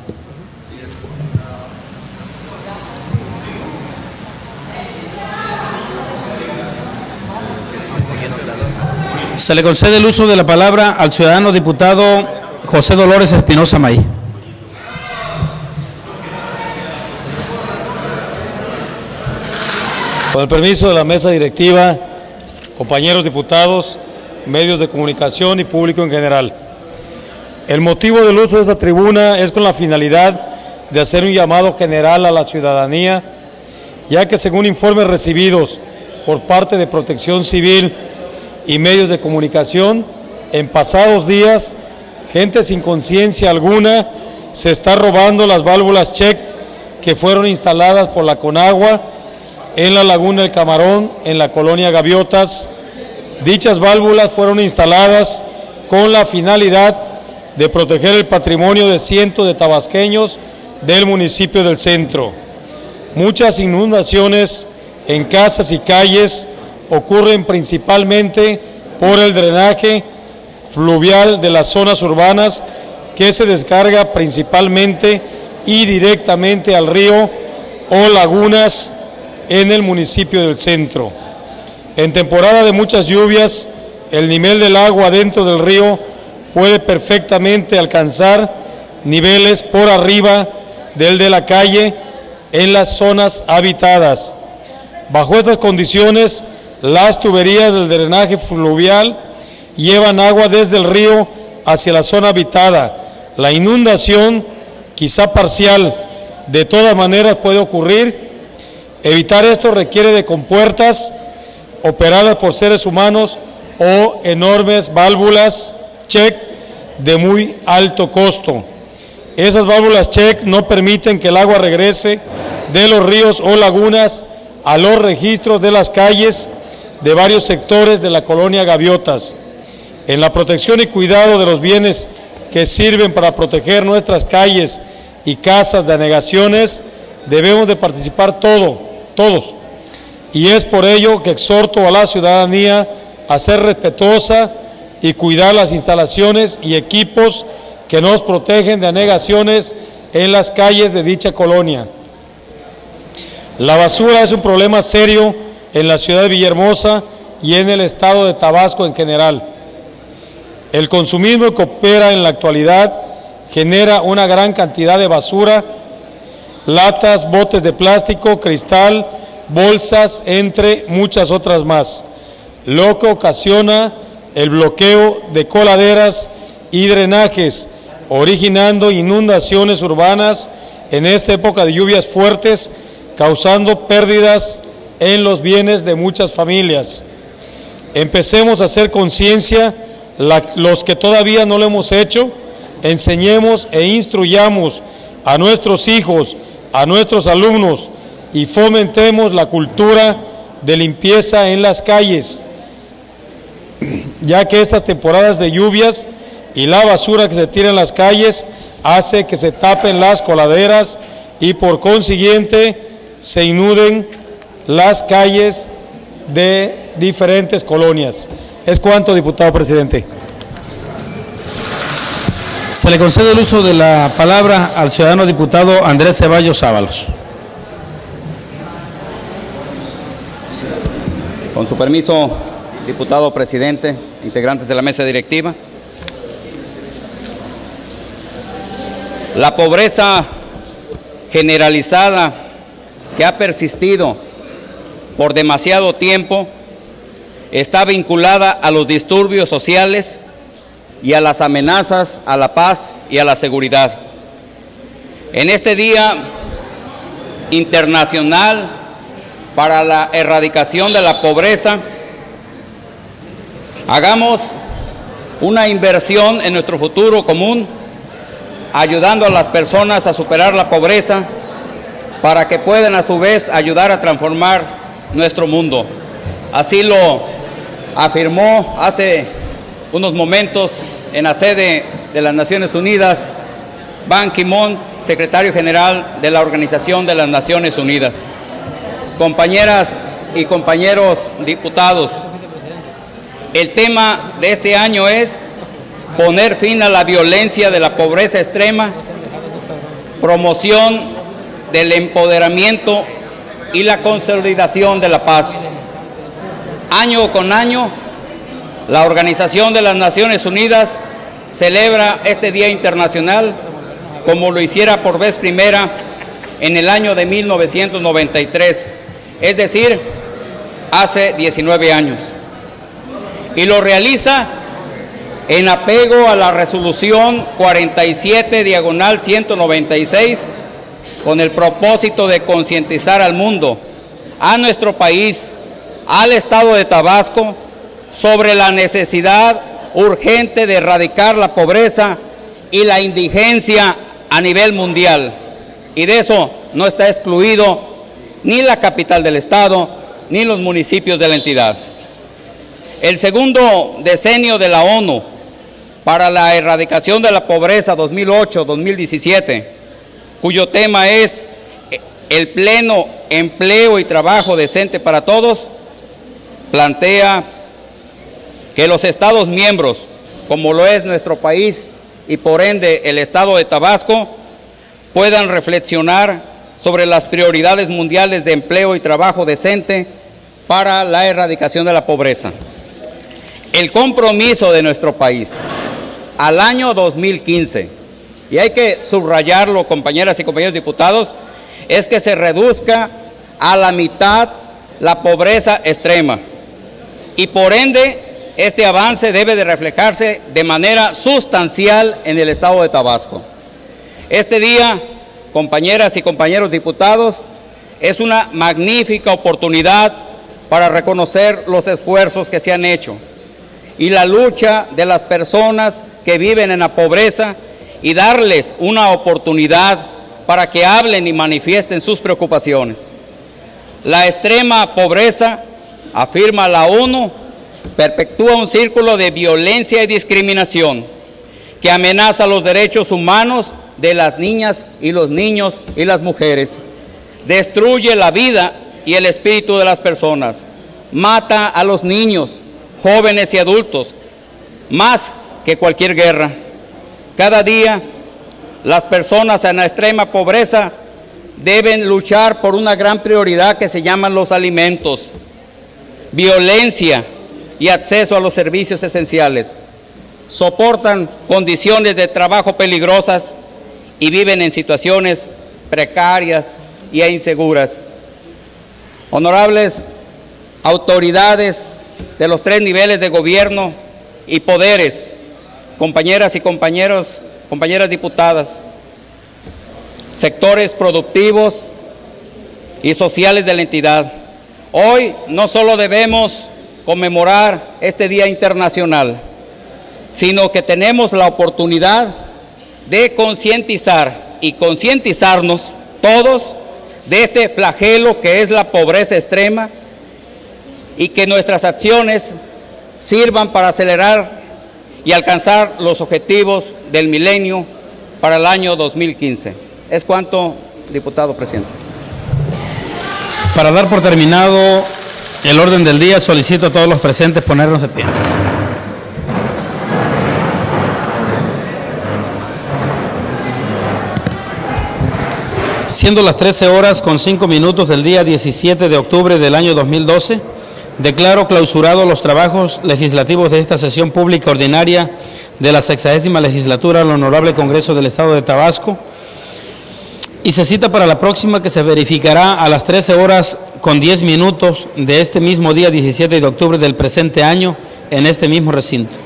Se le concede el uso de la palabra al ciudadano diputado José Dolores Espinosa May. Con el permiso de la mesa directiva, compañeros diputados, medios de comunicación y público en general. El motivo del uso de esta tribuna es con la finalidad de hacer un llamado general a la ciudadanía, ya que según informes recibidos por parte de Protección Civil y medios de comunicación, en pasados días, gente sin conciencia alguna se está robando las válvulas check que fueron instaladas por la Conagua en la Laguna del Camarón, en la colonia Gaviotas. Dichas válvulas fueron instaladas con la finalidad de proteger el patrimonio de cientos de tabasqueños del municipio del centro. Muchas inundaciones en casas y calles ocurren principalmente por el drenaje fluvial de las zonas urbanas que se descarga principalmente y directamente al río o lagunas en el municipio del centro. En temporada de muchas lluvias, el nivel del agua dentro del río puede perfectamente alcanzar niveles por arriba del de la calle en las zonas habitadas. Bajo estas condiciones, las tuberías del drenaje fluvial llevan agua desde el río hacia la zona habitada. La inundación, quizá parcial, de todas maneras puede ocurrir. Evitar esto requiere de compuertas operadas por seres humanos o enormes válvulas check de muy alto costo. Esas válvulas check no permiten que el agua regrese de los ríos o lagunas a los registros de las calles de varios sectores de la colonia Gaviotas. En la protección y cuidado de los bienes que sirven para proteger nuestras calles y casas de anegaciones, debemos de participar todos. Y es por ello que exhorto a la ciudadanía a ser respetuosa y cuidar las instalaciones y equipos que nos protegen de anegaciones en las calles de dicha colonia. La basura es un problema serio en la ciudad de Villahermosa y en el estado de Tabasco en general. El consumismo que opera en la actualidad genera una gran cantidad de basura, latas, botes de plástico, cristal, bolsas, entre muchas otras más, lo que ocasiona el bloqueo de coladeras y drenajes, originando inundaciones urbanas en esta época de lluvias fuertes, causando pérdidas en los bienes de muchas familias. Empecemos a hacer conciencia, los que todavía no lo hemos hecho, enseñemos e instruyamos a nuestros hijos, a nuestros alumnos y fomentemos la cultura de limpieza en las calles, ya que estas temporadas de lluvias y la basura que se tira en las calles hace que se tapen las coladeras y por consiguiente se inuden las calles de diferentes colonias. Es cuanto, diputado presidente. Se le concede el uso de la palabra al ciudadano diputado Andrés Ceballos Ábalos. Con su permiso, diputado presidente, integrantes de la mesa directiva. La pobreza generalizada que ha persistido por demasiado tiempo está vinculada a los disturbios sociales y a las amenazas a la paz y a la seguridad. En este Día Internacional para la Erradicación de la Pobreza, hagamos una inversión en nuestro futuro común, ayudando a las personas a superar la pobreza para que puedan a su vez ayudar a transformar nuestro mundo. Así lo afirmó hace unos momentos en la sede de las Naciones Unidas Ban Ki-moon, secretario general de la Organización de las Naciones Unidas. Compañeras y compañeros diputados, el tema de este año es poner fin a la violencia de la pobreza extrema, promoción del empoderamiento y la consolidación de la paz. Año con año, la Organización de las Naciones Unidas celebra este Día Internacional como lo hiciera por vez primera en el año de 1993, es decir, hace 19 años. Y lo realiza en apego a la resolución 47/196, con el propósito de concientizar al mundo, a nuestro país, al Estado de Tabasco, sobre la necesidad urgente de erradicar la pobreza y la indigencia a nivel mundial. Y de eso no está excluido ni la capital del Estado, ni los municipios de la entidad. El segundo decenio de la ONU para la erradicación de la pobreza 2008-2017, cuyo tema es el pleno empleo y trabajo decente para todos, plantea que los Estados miembros, como lo es nuestro país y por ende el Estado de Tabasco, puedan reflexionar sobre las prioridades mundiales de empleo y trabajo decente para la erradicación de la pobreza. El compromiso de nuestro país al año 2015, y hay que subrayarlo, compañeras y compañeros diputados, es que se reduzca a la mitad la pobreza extrema, y por ende este avance debe de reflejarse de manera sustancial en el Estado de Tabasco. Este día, compañeras y compañeros diputados, es una magnífica oportunidad para reconocer los esfuerzos que se han hecho y la lucha de las personas que viven en la pobreza y darles una oportunidad para que hablen y manifiesten sus preocupaciones. La extrema pobreza, afirma la ONU, perpetúa un círculo de violencia y discriminación que amenaza los derechos humanos de las niñas y los niños y las mujeres, destruye la vida y el espíritu de las personas, mata a los niños, jóvenes y adultos, más que cualquier guerra. Cada día, las personas en la extrema pobreza deben luchar por una gran prioridad que se llaman los alimentos, violencia y acceso a los servicios esenciales. soportan condiciones de trabajo peligrosas y viven en situaciones precarias e inseguras. Honorables autoridades de los 3 niveles de gobierno y poderes, compañeras y compañeros, compañeras diputadas, sectores productivos y sociales de la entidad. Hoy no solo debemos conmemorar este Día Internacional, sino que tenemos la oportunidad de concientizar y concientizarnos todos de este flagelo que es la pobreza extrema y que nuestras acciones sirvan para acelerar y alcanzar los objetivos del milenio para el año 2015. Es cuanto, diputado presidente. Para dar por terminado el orden del día, solicito a todos los presentes ponernos de pie. Siendo las 13:05 del día 17 de octubre del año 2012, declaro clausurados los trabajos legislativos de esta sesión pública ordinaria de la 60ª legislatura del Honorable Congreso del Estado de Tabasco, y se cita para la próxima, que se verificará a las 13:10 de este mismo día 17 de octubre del presente año en este mismo recinto.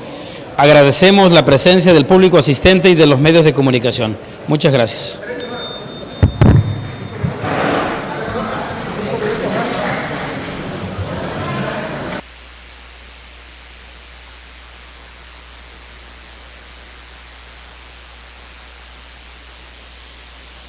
Agradecemos la presencia del público asistente y de los medios de comunicación. Muchas gracias.